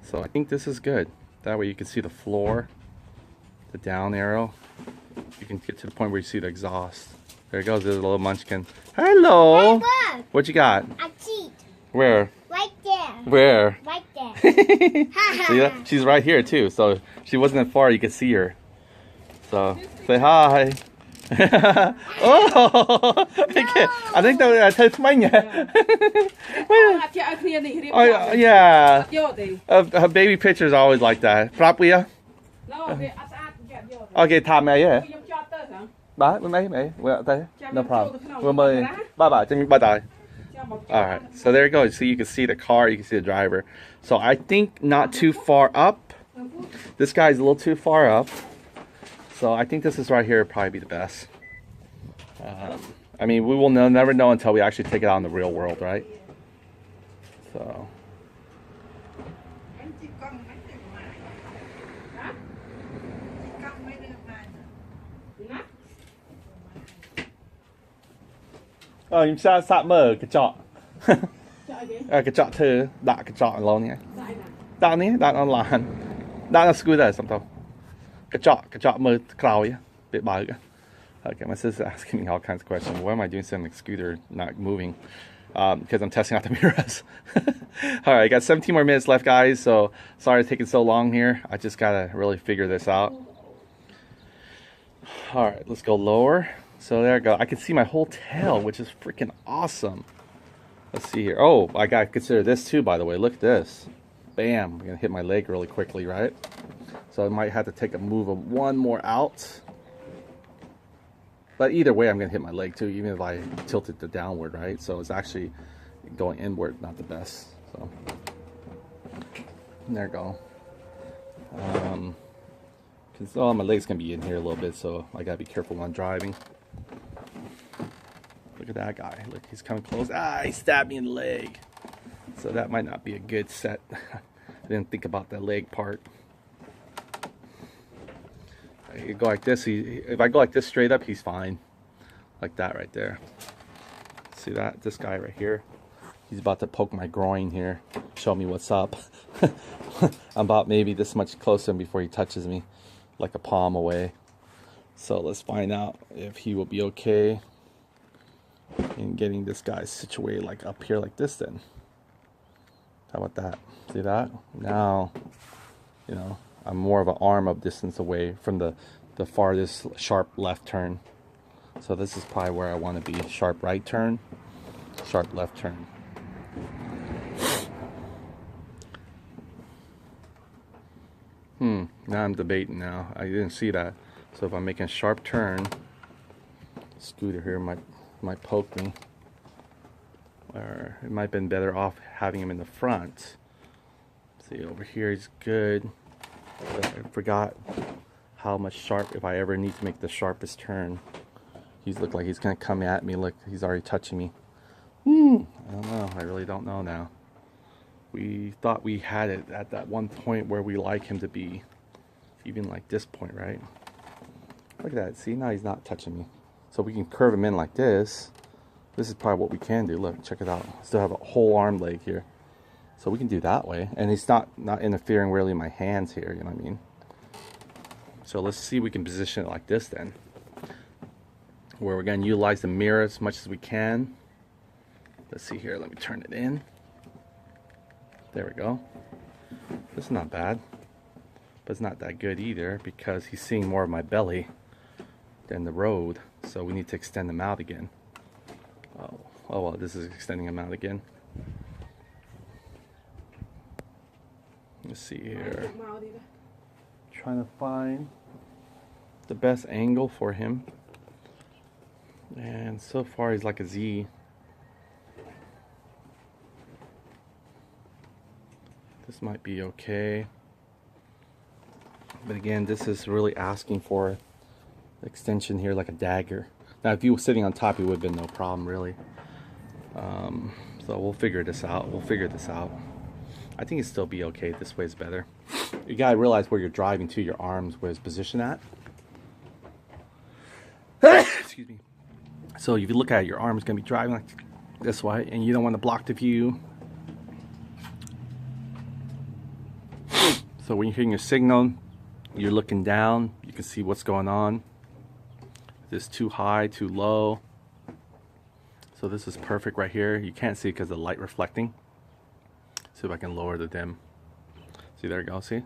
So I think this is good. That way you can see the floor, the down arrow. You can get to the point where you see the exhaust. There it goes, there's a little munchkin. Hello! Hey, look. What you got? A cheat. Where? Right there. Where? Right there. See that? She's right here too, so she wasn't that far, you could see her. So, say hi. Oh! I think that I told you. Oh, yeah. Her baby pictures are always like that. Probably. Okay, time yeah. Bye, no problem. Bye. Alright, so there you go. So you can see the car, you can see the driver. So I think not too far up. This guy's a little too far up. So I think this is right here would probably be the best. I mean, we will never know until we actually take it out in the real world, right? So. Em sắp mở cái trọ. Cái trọ thư đặt cái trọ lâu nhé. Đặt online. Đặt scooter something. Cái trọ mở cloud bit bug. Okay, my sister's asking me all kinds of questions. Why am I doing something like scooter not moving? Because I'm testing out the mirrors. Alright, I got 17 more minutes left, guys, so sorry it's taking so long here. I just gotta really figure this out. Alright, let's go lower. So there I go. I can see my whole tail, which is freaking awesome. Let's see here. Oh, I gotta consider this too, by the way. Look at this. Bam. I'm gonna hit my leg really quickly, right? So I might have to take a move of one more out. But either way, I'm going to hit my leg too, even if I tilt it to downward, right? So it's actually going inward, not the best. So there you go. Because my leg's going to be in here a little bit, so I got to be careful when I'm driving. Look at that guy. Look, he's coming close. Ah, he stabbed me in the leg. So that might not be a good set. I didn't think about the leg part. You go like this, if I go like this straight up, he's fine. Like that right there. See that? This guy right here. He's about to poke my groin here. Show me what's up. I'm about maybe this much close to him before he touches me. Like a palm away. So let's find out if he will be okay in getting this guy situated like up here like this then. How about that? See that? Now, you know, I'm more of an arm of distance away from the farthest sharp left turn. So this is probably where I want to be. Sharp right turn, sharp left turn. Now I'm debating now. I didn't see that. So if I'm making a sharp turn, scooter here might poke me. Or it might have been better off having him in the front. See, over here he's good. But I forgot how much sharp, if I ever need to make the sharpest turn. He's looked like he's gonna come at me. Look, he's already touching me. I don't know. I really don't know now. We thought we had it at that one point where we like him to be. Even like this point, right? Look at that. See, now he's not touching me. So we can curve him in like this. This is probably what we can do. Look, check it out. Still have a whole arm leg here. So we can do that way. And he's not interfering really in my hands here, you know what I mean? So let's see if we can position it like this then. Where we're going to utilize the mirror as much as we can. Let's see here. Let me turn it in. There we go. This is not bad. but it's not that good either because he's seeing more of my belly than the road. So we need to extend him out again. Oh well, this is extending him out again. Let's see here. Trying to find the best angle for him. And so far he's like a Z. This might be okay. But again, this is really asking for extension here like a dagger. Now if you were sitting on top, it would have been no problem really. So we'll figure this out. I think it'd still be okay. This way is better. You gotta realize where you're driving to, your arms, where it's positioned at. Excuse me. So if you look at it, your arm is gonna be driving like this way, and you don't want to block the view. So when you're hitting your signal, you're looking down, you can see what's going on. Is this too high, too low? So this is perfect right here. You can't see because of the light reflecting. See if I can lower the dim. See, there you go, see?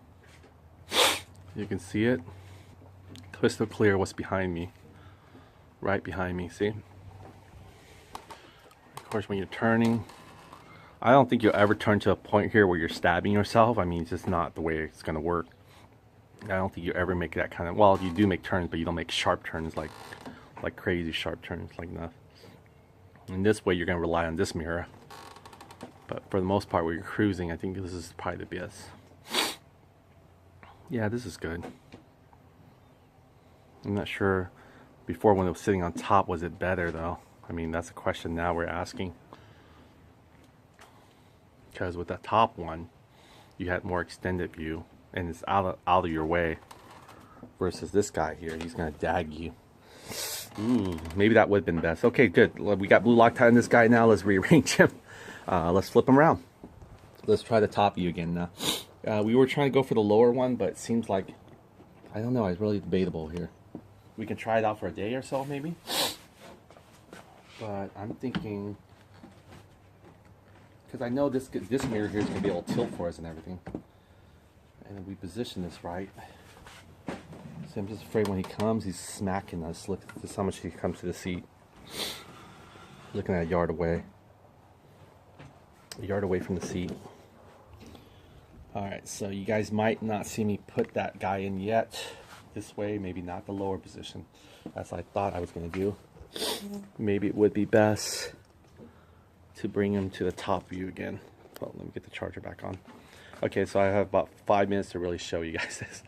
You can see it. Crystal clear what's behind me. Right behind me, see? Of course, when you're turning, I don't think you'll ever turn to a point here where you're stabbing yourself. I mean, it's just not the way it's gonna work. I don't think you ever make that kind of, well, you do make turns, but you don't make sharp turns like crazy sharp turns like that. In this way, you're gonna rely on this mirror. But for the most part, where you're cruising, I think this is probably the best. Yeah, this is good. I'm not sure before when it was sitting on top, was it better though? I mean, that's a question now we're asking. Because with the top one, you had more extended view and it's out of your way. Versus this guy here, he's gonna dag you. Ooh, maybe that would have been best. Okay, good. We got blue Loctite on this guy now. Let's rearrange him. Let's flip him around. Let's try the top view again now. We were trying to go for the lower one, but it seems like, I don't know, it's really debatable here. We can try it out for a day or so maybe. But I'm thinking, because I know this mirror here is going to be able to tilt for us and everything. And if we position this right, so I'm just afraid when he comes, he's smacking us. Look at how much he comes to the seat. Looking at a yard away. A yard away from the seat. Alright, so you guys might not see me put that guy in yet. This way, maybe not the lower position, as I thought I was going to do. Maybe it would be best to bring him to the top view again. Well, let me get the charger back on. Okay, so I have about 5 minutes to really show you guys this.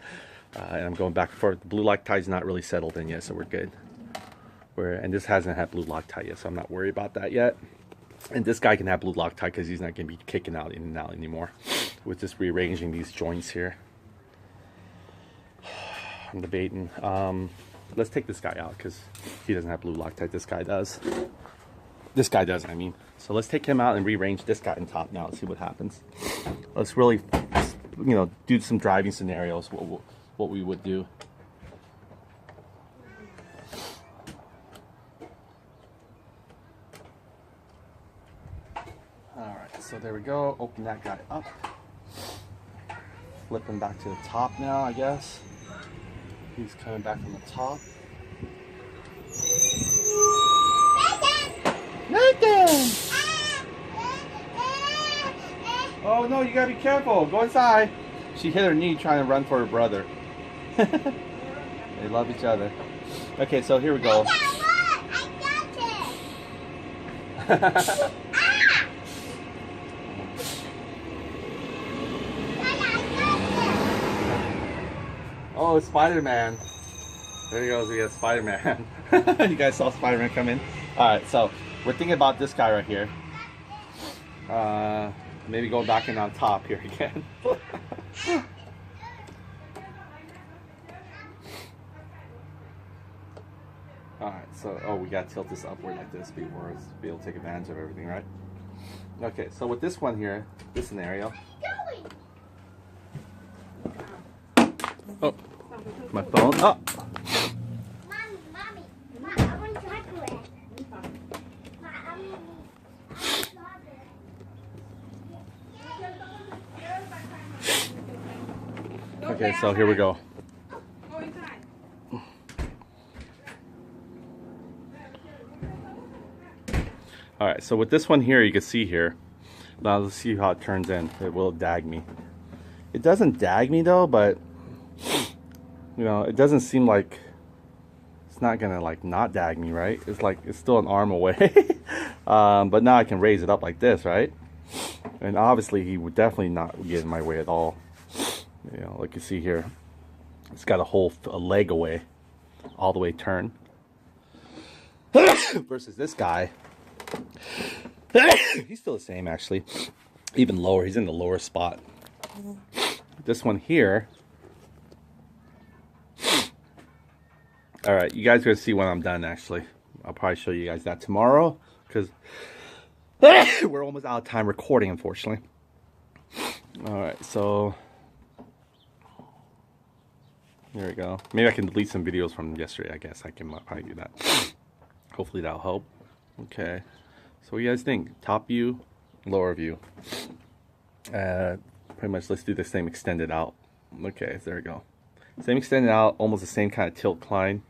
And I'm going back and forth. The blue Loctite's not really settled in yet, so we're good. And this hasn't had blue Loctite yet, so I'm not worried about that yet. And this guy can have blue Loctite because he's not going to be kicking out in and out anymore. With just rearranging these joints here. I'm debating. Let's take this guy out because he doesn't have blue Loctite. This guy does. This guy does, I mean. So let's take him out and rearrange this guy on top now and see what happens. Let's really, you know, do some driving scenarios. What we would do. Alright, so there we go. Open that guy up. Flip him back to the top now, I guess. He's coming back from the top. Nathan! Oh no, you gotta be careful. Go inside. She hit her knee trying to run for her brother. They love each other. Okay, so here we go. I got it. Oh, it's Spider-Man. There he goes, we got Spider-Man. You guys saw Spider-Man come in? Alright, so we're thinking about this guy right here. Maybe go back in on top here again. Alright, so, oh, we gotta tilt this upward like this before us be able to take advantage of everything, right? Okay, so with this one here, this scenario. Oh, my phone. Oh! Mommy, I want chocolate. Okay, Okay, so here we go. Alright, so with this one here, you can see here. Now let's see how it turns in. It will dag me. It doesn't dag me though, but you know, it doesn't seem like it's not gonna like not dag me, right? It's like it's still an arm away. But now I can raise it up like this, right? And obviously he would definitely not get in my way at all. You know, like you see here, it's got a leg away, all the way turned. Versus this guy, he's still the same actually, even lower. He's in the lower spot. This one here. All right, you guys are gonna see when I'm done. Actually, I'll probably show you guys that tomorrow because we're almost out of time recording, unfortunately. All right, so there we go. Maybe I can delete some videos from yesterday. I guess I can probably do that. Hopefully that'll help. Okay, so what do you guys think? Top view, lower view. Pretty much let's do the same extended out. Okay, there we go. Same extended out, almost the same kind of tilt climb.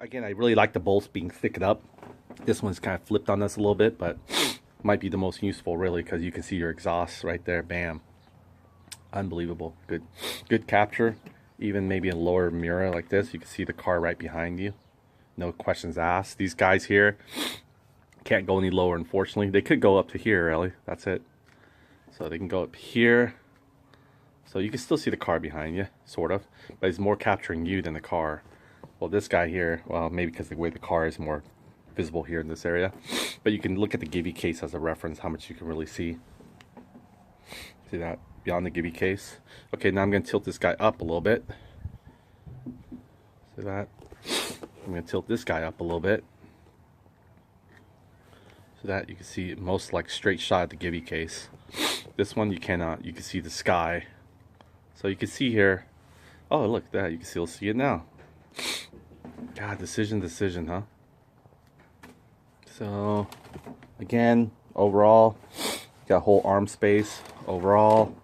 Again, I really like the bolts being thickened up. This one's kind of flipped on us a little bit, but might be the most useful really because you can see your exhaust right there. Bam. Unbelievable. Good capture. Even maybe a lower mirror like this, you can see the car right behind you. No questions asked. These guys here can't go any lower, unfortunately. They could go up to here, really. That's it. So they can go up here. So you can still see the car behind you, sort of. But it's more capturing you than the car. Well, this guy here, well, maybe because the way the car is more visible here in this area. But you can look at the Gibby case as a reference, how much you can really see. See that? Beyond the Gibby case. Okay, now I'm going to tilt this guy up a little bit. See that? I'm going to tilt this guy up a little bit. So that you can see most like straight shot at the Gibby case. This one you cannot. You can see the sky. So you can see here. Oh, look at that. You can still see it now. God, decision, huh? So, again, overall, you got whole arm space. Overall,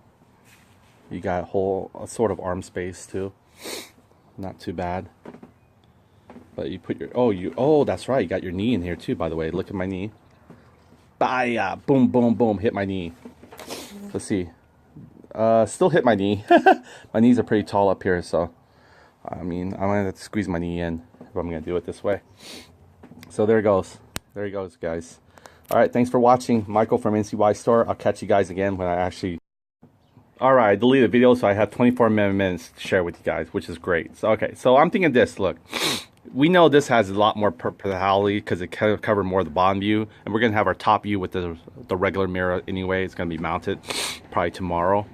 you got whole sort of arm space too. Not too bad. But you put your oh, that's right. You got your knee in here too. By the way, look at my knee. Baya, boom, boom, boom. Hit my knee. Let's see. Still hit my knee. My knees are pretty tall up here, so I mean, I'm gonna have to squeeze my knee in if I'm gonna do it this way. So there it goes. There he goes, guys. All right, thanks for watching. Michael from NCY Store. I'll catch you guys again when I actually. All right, I deleted the video, so I have 24 minutes to share with you guys, which is great. So okay, so I'm thinking this. Look, we know this has a lot more personality because it covered more of the bottom view, and we're gonna have our top view with the regular mirror anyway. It's gonna be mounted probably tomorrow.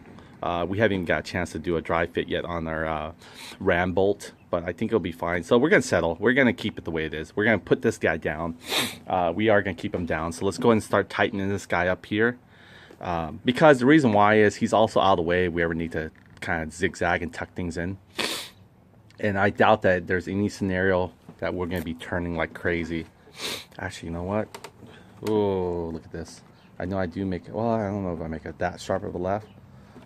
We haven't even got a chance to do a dry fit yet on our ram bolt, but I think it'll be fine. So we're gonna settle. We're gonna keep it the way it is. We're gonna put this guy down. We are gonna keep him down. So let's go ahead and start tightening this guy up here. Because the reason why is he's also out of the way if we ever need to kind of zigzag and tuck things in. And I doubt that there's any scenario that we're gonna be turning like crazy. Actually, you know what? Oh, look at this. I know I do make it. Well, I don't know if I make it that sharp of a left.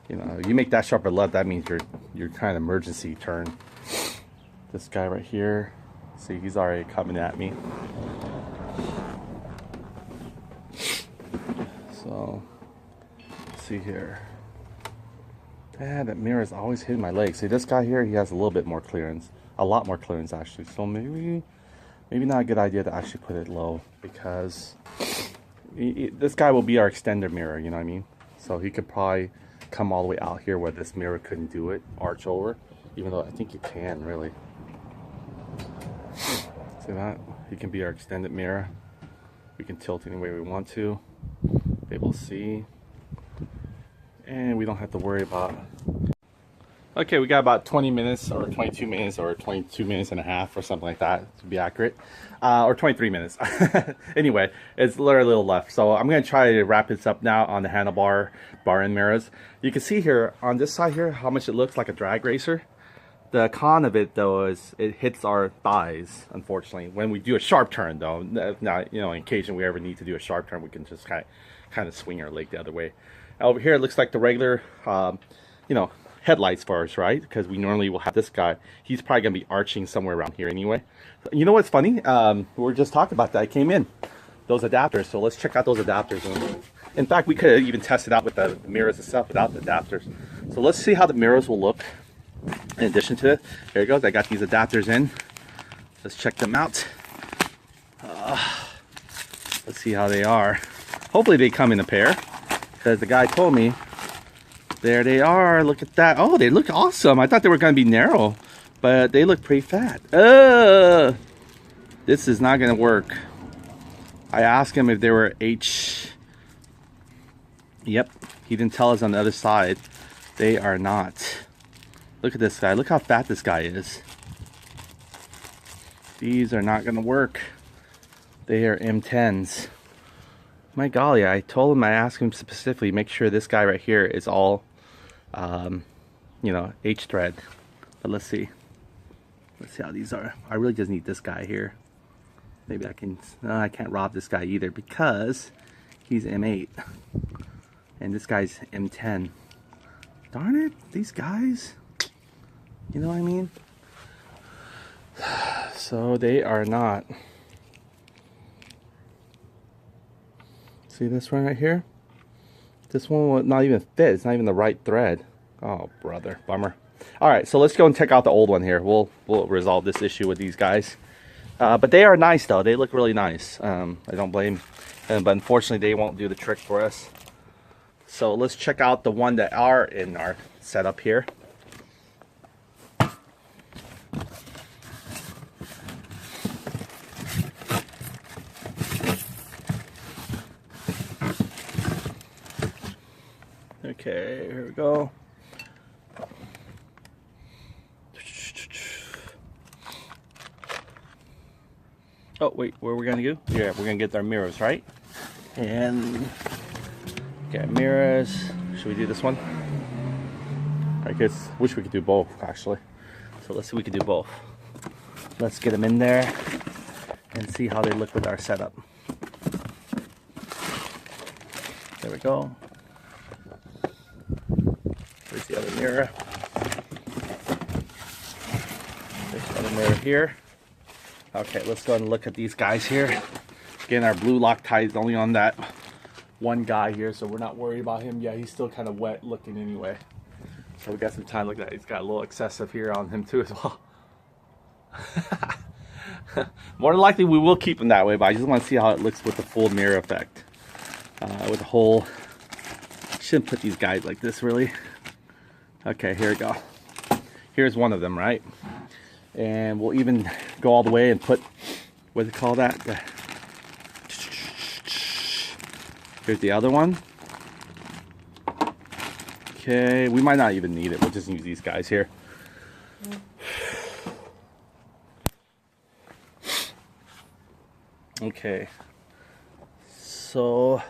You know, you make that sharp of a left, that means you're kind of emergency turn. This guy right here, see, he's already coming at me. So, let's see here. Yeah, that mirror is always hitting my leg. See, this guy here, he has a little bit more clearance. A lot more clearance, actually. So maybe not a good idea to actually put it low because this guy will be our extender mirror, you know what I mean? So he could probably come all the way out here where this mirror couldn't do it, arch over, even though I think you can really. See that? He can be our extended mirror. We can tilt any way we want to, be able to see, and we don't have to worry about. Okay, we got about 20 minutes or 22 minutes or 22 minutes and a half or something like that to be accurate, or 23 minutes. Anyway, it's literally a little left, so I'm going to try to wrap this up now on the handlebar bar end mirrors. You can see here on this side here how much it looks like a drag racer. The con of it though is it hits our thighs, unfortunately, when we do a sharp turn though. Now, you know, in occasion we ever need to do a sharp turn, we can just kind of swing our leg the other way. Over here, it looks like the regular, you know, headlights for us, right? Because we normally will have this guy. He's probably gonna be arching somewhere around here anyway. You know what's funny? We were just talking about that. I came in those adapters, so let's check out those adapters. In fact, we could have even tested out with the mirrors itself without the adapters. So let's see how the mirrors will look. In addition to it, there it goes. I got these adapters in. Let's check them out. Let's see how they are. Hopefully they come in a pair, because the guy told me. There they are. Look at that. Oh, they look awesome. I thought they were going to be narrow, but they look pretty fat. This is not going to work. I asked him if they were H. Yep, he didn't tell us on the other side. They are not. Look at this guy. Look how fat this guy is. These are not going to work. They are M10s. My golly, I told him, I asked him specifically, make sure this guy right here is all, you know, H thread. But let's see. Let's see how these are. I really just need this guy here. Maybe I can, I can't rob this guy either because he's M8. And this guy's M10. Darn it, these guys. You know what I mean? So they are not. See this one right here? This one will not even fit. It's not even the right thread. Oh, brother. Bummer. All right, so let's go and check out the old one here. We'll resolve this issue with these guys. But they are nice, though. They look really nice. I don't blame them. But unfortunately, they won't do the trick for us. So let's check out the one that are in our setup here. Okay, here we go. Oh, wait, where are we gonna go? Yeah, we're gonna get our mirrors, right? And get mirrors. Should we do this one? I guess, wish we could do both, actually. So let's see if we can do both. Let's get them in there and see how they look with our setup. There we go. There's the other mirror. There's the other mirror here. Okay, let's go and look at these guys here. Again, our blue Loctite is only on that one guy here, so we're not worried about him. Yeah, he's still kind of wet looking anyway. So we got some time. Look at that. He's got a little excessive here on him too as well. More than likely we will keep him that way, but I just want to see how it looks with the full mirror effect. With the whole... Shouldn't put these guys like this, really. Okay, here we go. Here's one of them, right? And we'll even go all the way and put, what do they call that? Here's the other one. Okay, we might not even need it. We'll just use these guys here. Okay. So...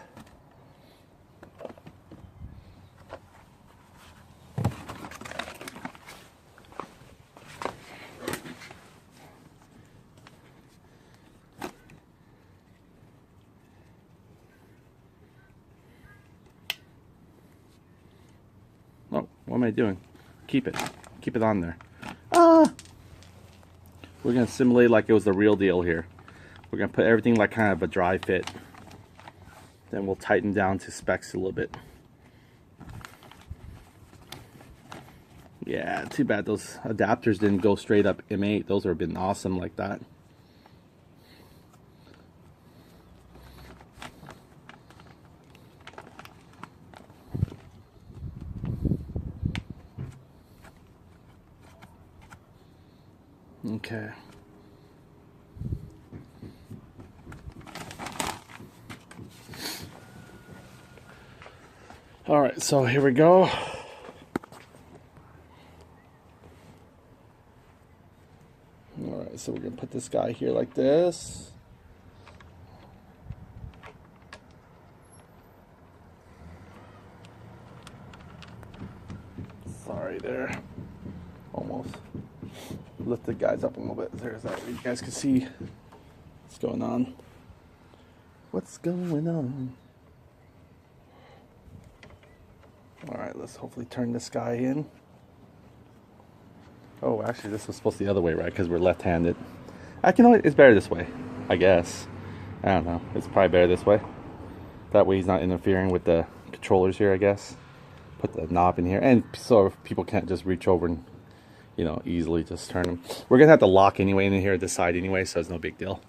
What am I doing? Keep it. Keep it on there. Ah! We're going to simulate like it was the real deal here. We're going to put everything like kind of a dry fit. Then we'll tighten down to specs a little bit. Yeah, too bad those adapters didn't go straight up M8. Those would have been awesome like that. Okay. All right, so here we go. All right, so we're gonna put this guy here like this. Sorry there. Almost. Lift the guys up a little bit. There's that. You guys can see what's going on. What's going on? All right, let's hopefully turn this guy in. Oh, actually, this was supposed to be the other way, right? Because we're left-handed. You know what? It's better this way, I guess. I don't know. It's probably better this way. That way he's not interfering with the controllers here, I guess. Put the knob in here. And so people can't just reach over and, you know, easily just turn them. We're going to have to lock anyway in here, this side anyway, so it's no big deal.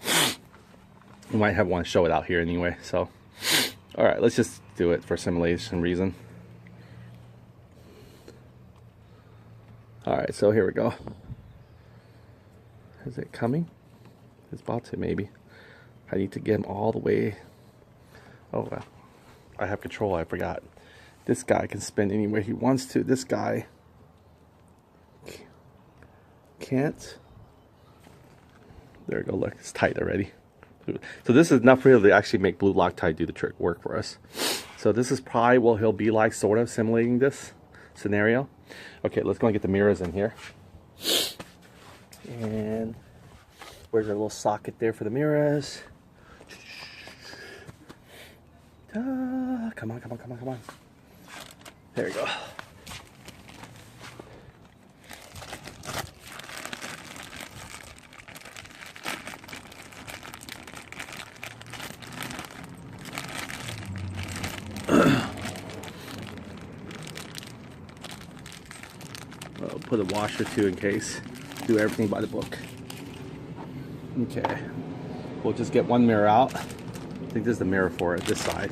We might have one show it out here anyway, so. All right, let's just do it for simulation reason. All right, so here we go. Is it coming? It's about to, maybe. I need to get him all the way. Oh, well. I have control, I forgot. This guy can spin anywhere he wants to. This guy can't. There we go, look, it's tight already. So this is enough for him to actually make blue Loctite do the trick work for us. So this is probably what he'll be like, sort of simulating this scenario. Okay, let's go and get the mirrors in here. And where's our little socket there for the mirrors? Come on, come on, come on, come on. There we go. I'll put a washer too in case. Do everything by the book. Okay. We'll just get one mirror out. I think this is the mirror for it, this side.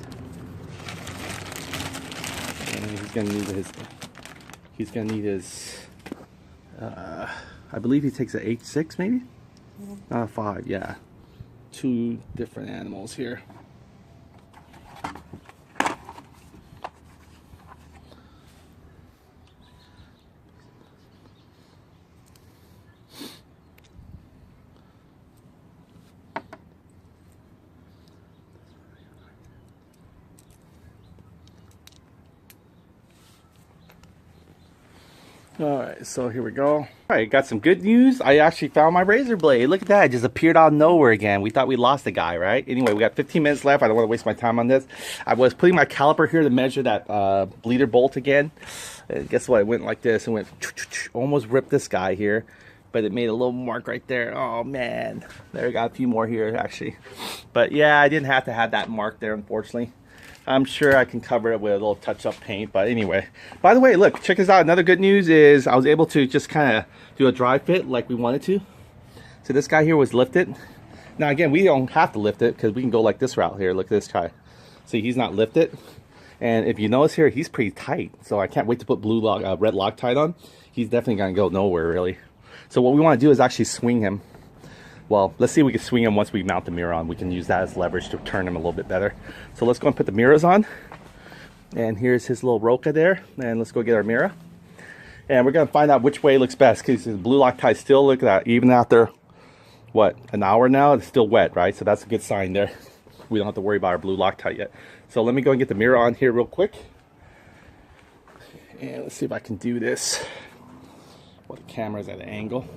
And he's gonna need his I believe he takes a H6 maybe? 5, yeah. 2 different animals here. Alright, so here we go. Alright, got some good news. I actually found my razor blade. Look at that, it just appeared out of nowhere again. We thought we lost the guy, right? Anyway, we got 15 minutes left. I don't want to waste my time on this. I was putting my caliper here to measure that bleeder bolt again. And guess what? It went like this. It went almost ripped this guy here. But it made a little mark right there. Oh man. There, we got a few more here actually. But yeah, I didn't have to have that mark there, unfortunately. I'm sure I can cover it with a little touch-up paint, but anyway. By the way, look, check this out. Another good news is I was able to just kind of do a dry fit like we wanted to. So this guy here was lifted. Now again, we don't have to lift it because we can go like this route here. Look at this guy. See, he's not lifted. And if you notice here, he's pretty tight. So I can't wait to put red Loctite on. He's definitely gonna go nowhere really. So what we want to do is actually swing him. Well, let's see if we can swing him once we mount the mirror on. We can use that as leverage to turn him a little bit better. So let's go and put the mirrors on. And here's his little roca there. And let's go get our mirror. And we're going to find out which way looks best. Because the blue Loctite still, look at that, even after, what, an hour now, it's still wet, right? So that's a good sign there. We don't have to worry about our blue Loctite yet. So let me go and get the mirror on here real quick. And let's see if I can do this. Well, the camera's at an angle.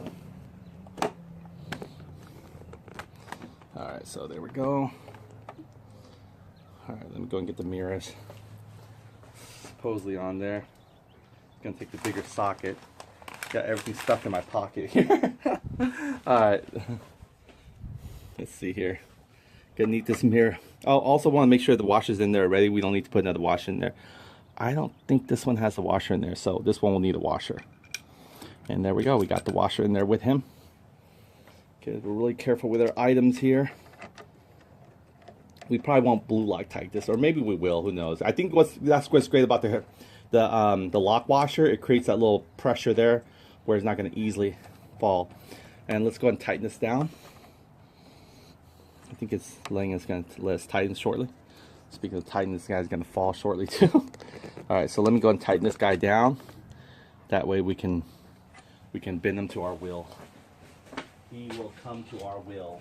Alright, so there we go. Alright, let me go and get the mirrors. Supposedly on there. Gonna take the bigger socket. Got everything stuffed in my pocket here. Alright. Let's see here. Gonna need this mirror. I also want to make sure the washer's in there already. We don't need to put another washer in there. I don't think this one has a washer in there, so this one will need a washer. And there we go. We got the washer in there with him. Okay, we're really careful with our items here. We probably won't blue Loctite this, or maybe we will. Who knows? I think that's what's great about the lock washer. It creates that little pressure there, where it's not going to easily fall. And let's go ahead and tighten this down. I think it's letting us going to let us tighten shortly. Speaking of tighten, this guy's going to fall shortly too. All right, so let me go and tighten this guy down. That way we can bend him to our will. He will come to our will.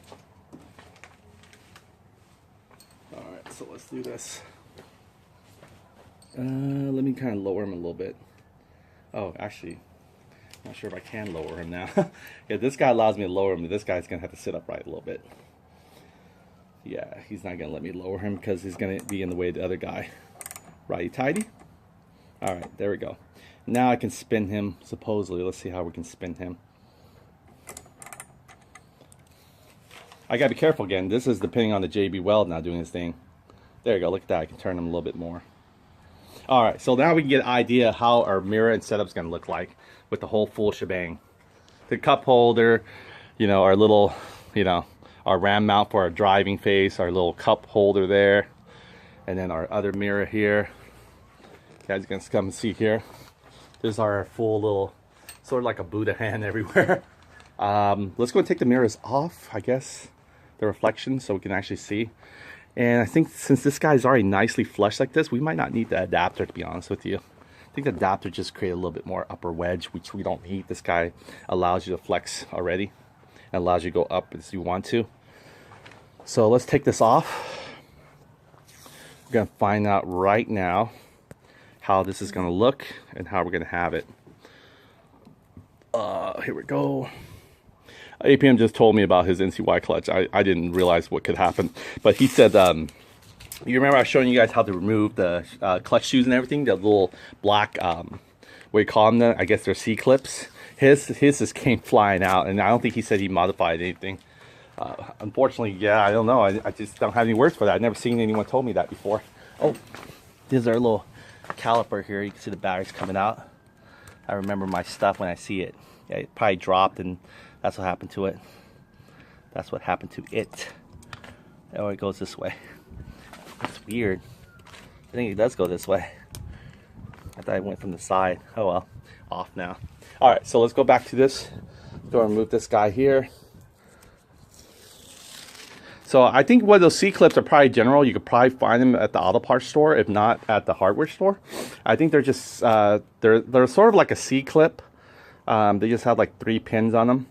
Alright, so let's do this. Let me kind of lower him a little bit. Oh, actually, not sure if I can lower him now. Yeah, this guy allows me to lower him, but this guy's going to have to sit upright a little bit. Yeah, he's not going to let me lower him because he's going to be in the way of the other guy. Righty tighty. All right, there we go. Now I can spin him, supposedly. Let's see how we can spin him. I gotta be careful again. This is depending on the JB Weld now doing his thing. There you go, look at that. I can turn him a little bit more. All right, so now we can get an idea how our mirror and setup's gonna look like with the whole full shebang. The cup holder, you know, our little, you know, our ram mount for our driving face, our little cup holder there, and then our other mirror here. You guys can come and see here. This is our full little, sort of like a Buddha hand everywhere. Let's go and take the mirrors off, I guess, the reflection, so we can actually see. And I think since this guy's already nicely flushed like this, we might not need the adapter, to be honest with you. I think the adapter just create a little bit more upper wedge, which we don't need. This guy allows you to flex already and allows you to go up as you want to. So let's take this off. We're gonna find out right now how this is gonna look and how we're gonna have it. Here we go. APM just told me about his NCY clutch. I didn't realize what could happen, but he said, you remember I was showing you guys how to remove the clutch shoes and everything, the little black, what do you call them? I guess they're C-clips. His just came flying out, and I don't think he said he modified anything. Unfortunately, yeah, I don't know. I just don't have any words for that. I've never seen anyone told me that before. Oh, this is our little caliper here. You can see the batteries coming out. I remember my stuff when I see it. Yeah, it probably dropped, and that's what happened to it. That's what happened to it. Oh, it goes this way. It's weird. I think it does go this way. I thought it went from the side. Oh well, off now. All right, so let's go back to this. Go and remove this guy here. So I think what those C-clips are probably general. You could probably find them at the auto parts store, if not at the hardware store. I think they're just they're sort of like a C-clip. They just have like 3 pins on them,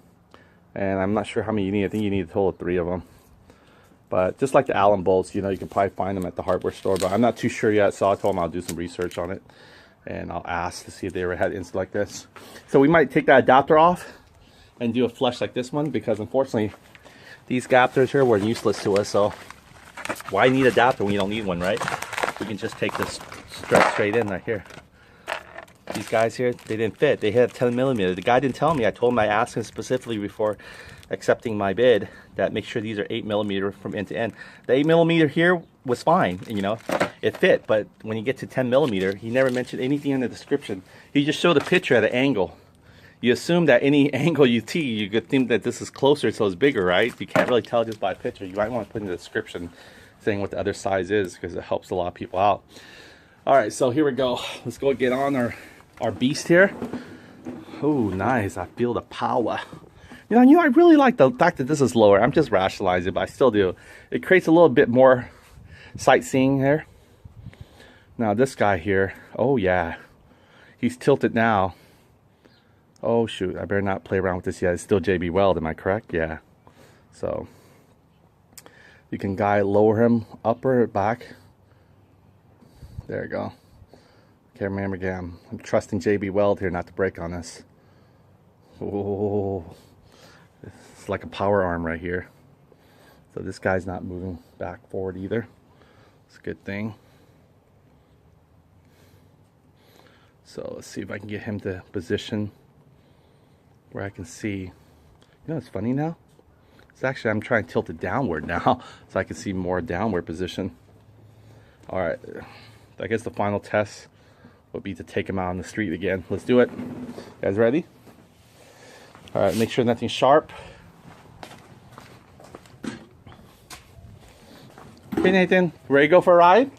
and I'm not sure how many you need. I think you need a total of 3 of them. But just like the Allen bolts, you know, you can probably find them at the hardware store. But I'm not too sure yet, so I told them I'll do some research on it, and I'll ask to see if they ever had insults like this. So we might take that adapter off and do a flush like this one, because unfortunately these adapters here were useless to us. So why need an adapter when you don't need one, right? We can just take this straight in right here. These guys here, they didn't fit. They had 10 millimeter. The guy didn't tell me. I told him I asked him specifically before accepting my bid that make sure these are 8 millimeter from end to end. The 8 millimeter here was fine, you know, it fit. But when you get to 10 millimeter, he never mentioned anything in the description. He just showed a picture at an angle. You assume that any angle you see, you could think that this is closer, so it's bigger, right? You can't really tell just by a picture. You might want to put in the description saying what the other size is, because it helps a lot of people out. All right, so here we go. Let's go get on our beast here. Oh, nice. I feel the power. You know, I really like the fact that this is lower. I'm just rationalizing it, but I still do. It creates a little bit more sightseeing here. Now this guy here, oh yeah, he's tilted now. Oh shoot, I better not play around with this yet. It's still JB Weld, am I correct? Yeah. So you can lower him upper or back. There you go. Okay, remember again, I'm trusting JB Weld here not to break on this. Oh, it's like a power arm right here. So this guy's not moving back forward either. It's a good thing. So let's see if I can get him to position where I can see. You know what's funny now? It's actually, I'm trying to tilt it downward now so I can see more downward position. All right, I guess the final test would be to take him out on the street again. Let's do it. You guys ready? All right, make sure nothing's sharp. Okay, Nathan, ready to go for a ride?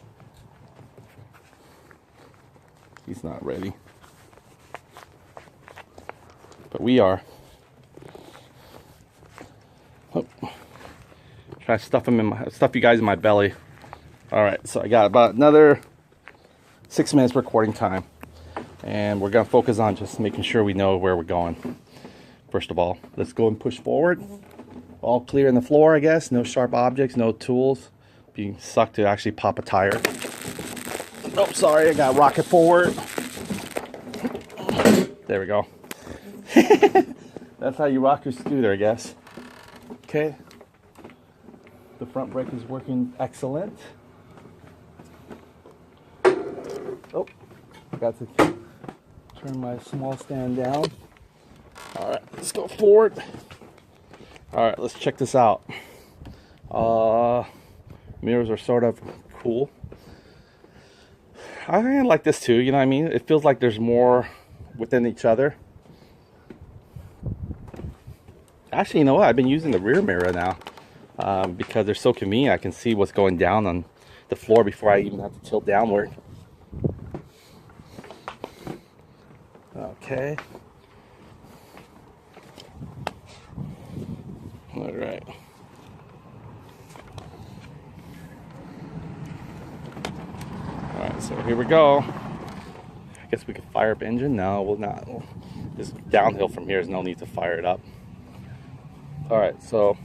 He's not ready. But we are. Oh. Try to stuff you guys in my belly. All right, so I got about another 6 minutes recording time, and we're gonna focus on just making sure we know where we're going. First of all, let's go and push forward. All clear in the floor, I guess. No sharp objects, no tools. Being sucked to actually pop a tire. Oh, sorry, I got rocket forward. There we go. That's how you rock your scooter, I guess. Okay. The front brake is working excellent. Oh, Got to turn my small stand down. All right, let's go forward. All right, let's check this out. Mirrors are sort of cool. I kind of like this too, you know what I mean? It feels like there's more within each other. Actually, you know what? I've been using the rear mirror now because they're so convenient. I can see what's going down on the floor before I even have to tilt downward. Okay. All right. All right, so here we go. I guess we could fire up engine. No, we'll not. This downhill from here is no need to fire it up. All right, so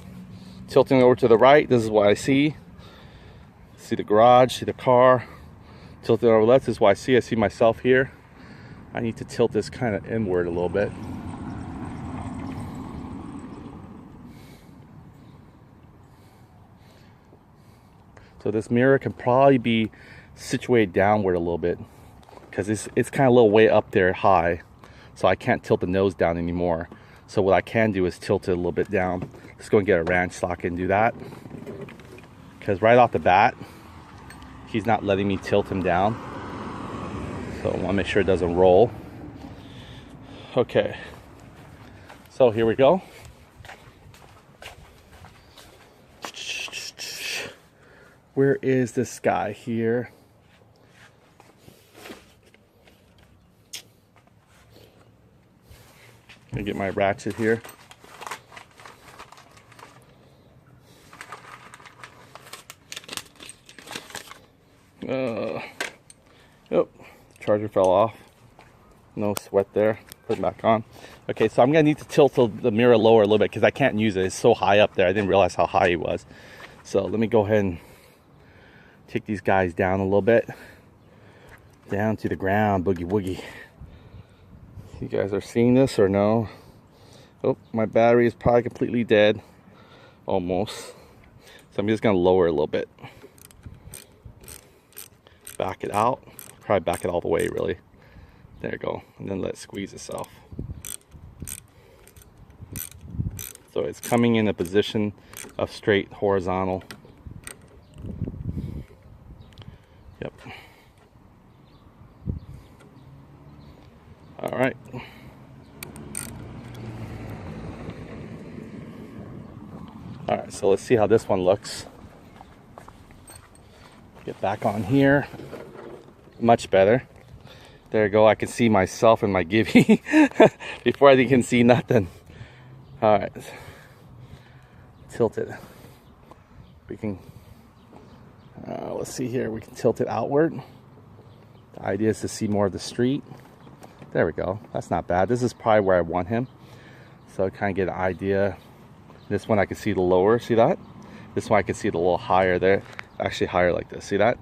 tilting over to the right, this is what I see. See the garage, see the car. Tilting over left, this is what I see. I see myself here. I need to tilt this kind of inward a little bit. So this mirror can probably be situated downward a little bit because it's kind of a little way up there high. So I can't tilt the nose down anymore. So what I can do is tilt it a little bit down. Let's go and get a wrench socket and do that. Because right off the bat, he's not letting me tilt him down. So I want to make sure it doesn't roll. Okay. So here we go. Where is this guy here? Gonna get my ratchet here. Oh, charger fell off. No sweat there. Put it back on. Okay, so I'm gonna need to tilt the mirror lower a little bit because I can't use it. It's so high up there. I didn't realize how high he was. So let me go ahead and take these guys down a little bit. Down to the ground, boogie woogie. You guys are seeing this or no? Oh, my battery is probably completely dead. Almost. So I'm just gonna lower it a little bit. Back it out. Probably back it all the way, really. There you go. And then let it squeeze itself. So it's coming in a position of straight horizontal. Yep. All right. All right, so let's see how this one looks. Get back on here. Much better. There you go. I can see myself in my Gibby before I can see nothing. All right. Tilt it. We can, let's see here. We can tilt it outward. The idea is to see more of the street. There we go. That's not bad. This is probably where I want him. So I kind of get an idea. This one I can see the lower. See that? This one I can see the little higher there. Actually higher like this. See that?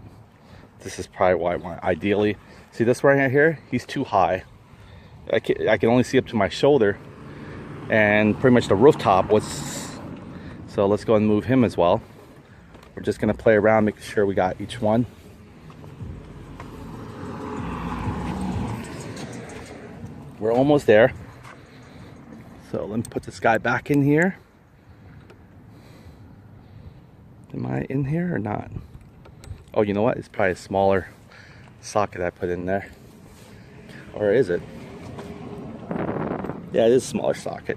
This is probably what I want. Ideally. See this right here? He's too high. I can only see up to my shoulder. And pretty much the rooftop was... So let's go and move him as well. We're just going to play around, making sure we got each one. We're almost there. So let me put this guy back in here. Am I in here or not? Oh, you know what? It's probably a smaller socket I put in there. Or is it? Yeah, it is a smaller socket.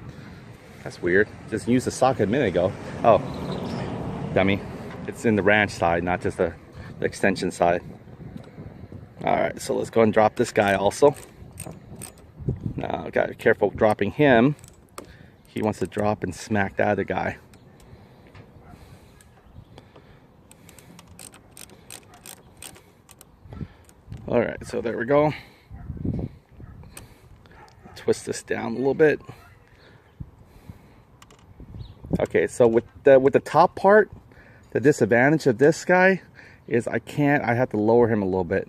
That's weird. Just used the socket a minute ago. Oh, dummy. It's in the ranch side, not just the extension side. All right, so let's go and drop this guy also. Now, gotta be careful dropping him. He wants to drop and smack the other guy. All right, so there we go. Twist this down a little bit. Okay, so with the top part, the disadvantage of this guy is I have to lower him a little bit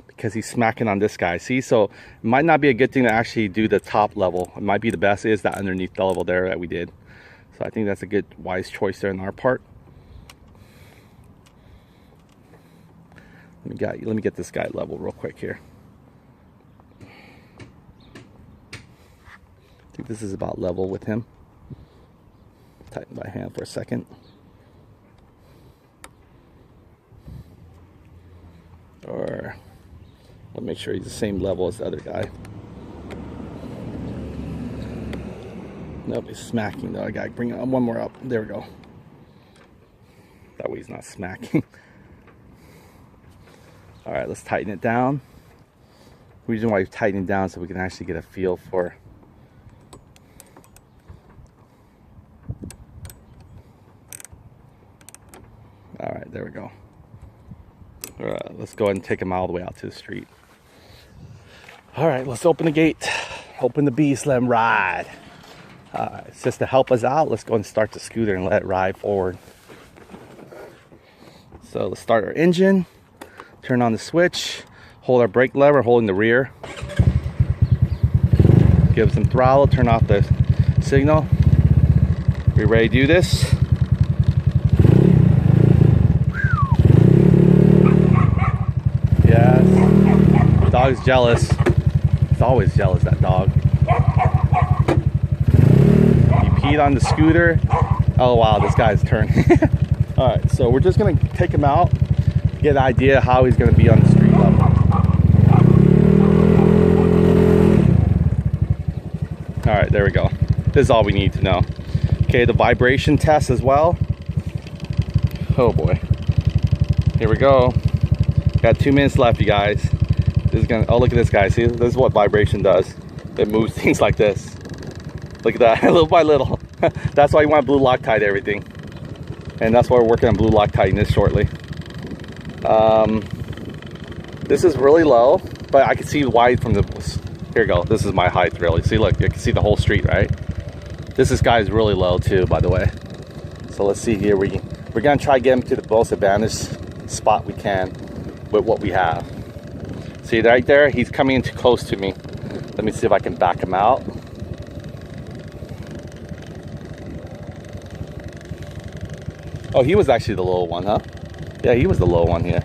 because he's smacking on this guy. See, so it might not be a good thing to actually do the top level. It might be the best is that underneath the level there that we did. So I think that's a good wise choice there on our part. Let me get this guy level real quick here. think this is about level with him. Tighten by hand for a second. Or we'll make sure he's the same level as the other guy. Nope, he's smacking though. I gotta bring one more up. There we go. That way he's not smacking. All right, let's tighten it down. The reason why you tighten it down so we can actually get a feel for. All right, there we go. Let's go ahead and take him all the way out to the street. All right, let's open the gate. Open the beast, let him ride. It's just to help us out. Let's go and start the scooter and let it ride forward. So let's start our engine, turn on the switch, hold our brake lever, holding the rear. Give some throttle, turn off the signal. We ready to do this? Yes. The dog's jealous. He's always jealous, that dog. Peed on the scooter. Oh wow, this guy's turning. All right, so we're just gonna take him out, get an idea how he's gonna be on the street level. All right, there we go. This is all we need to know. Okay, the vibration test as well. Oh boy. Here we go. Got 2 minutes left, you guys. This is gonna. Oh, look at this, guys. See, this is what vibration does. It moves things like this. Look at that, little by little. That's why you want blue Loctite everything. And that's why we're working on blue Loctite this shortly. This is really low, but I can see wide from the, here we go. This is my height really. See, look, you can see the whole street, right? This guy's really low too, by the way. So let's see here, we're gonna try to get him to the most advantage spot we can with what we have. See right there, he's coming in too close to me. Let me see if I can back him out. Oh, he was actually the low one, huh? Yeah, he was the low one here.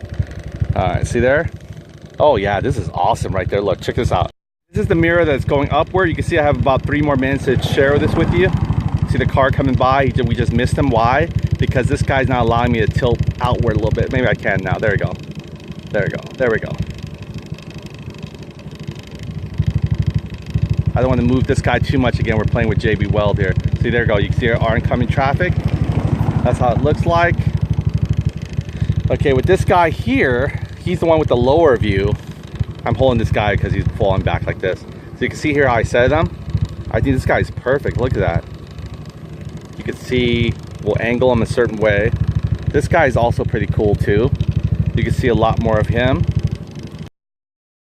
All right, see there? Oh yeah, this is awesome right there. Look, check this out. This is the mirror that's going upward. You can see I have about 3 more minutes to share this with you. See the car coming by, we just missed him. Why? Because this guy's not allowing me to tilt outward a little bit. Maybe I can now, there we go. There we go, there we go. I don't want to move this guy too much. Again, we're playing with JB Weld here. See, there we go, you can see our oncoming traffic. That's how it looks like. Okay, with this guy here, he's the one with the lower view. I'm holding this guy because he's falling back like this. So you can see here how I set him. I think this guy's perfect. Look at that. You can see we'll angle him a certain way. This guy is also pretty cool too. You can see a lot more of him.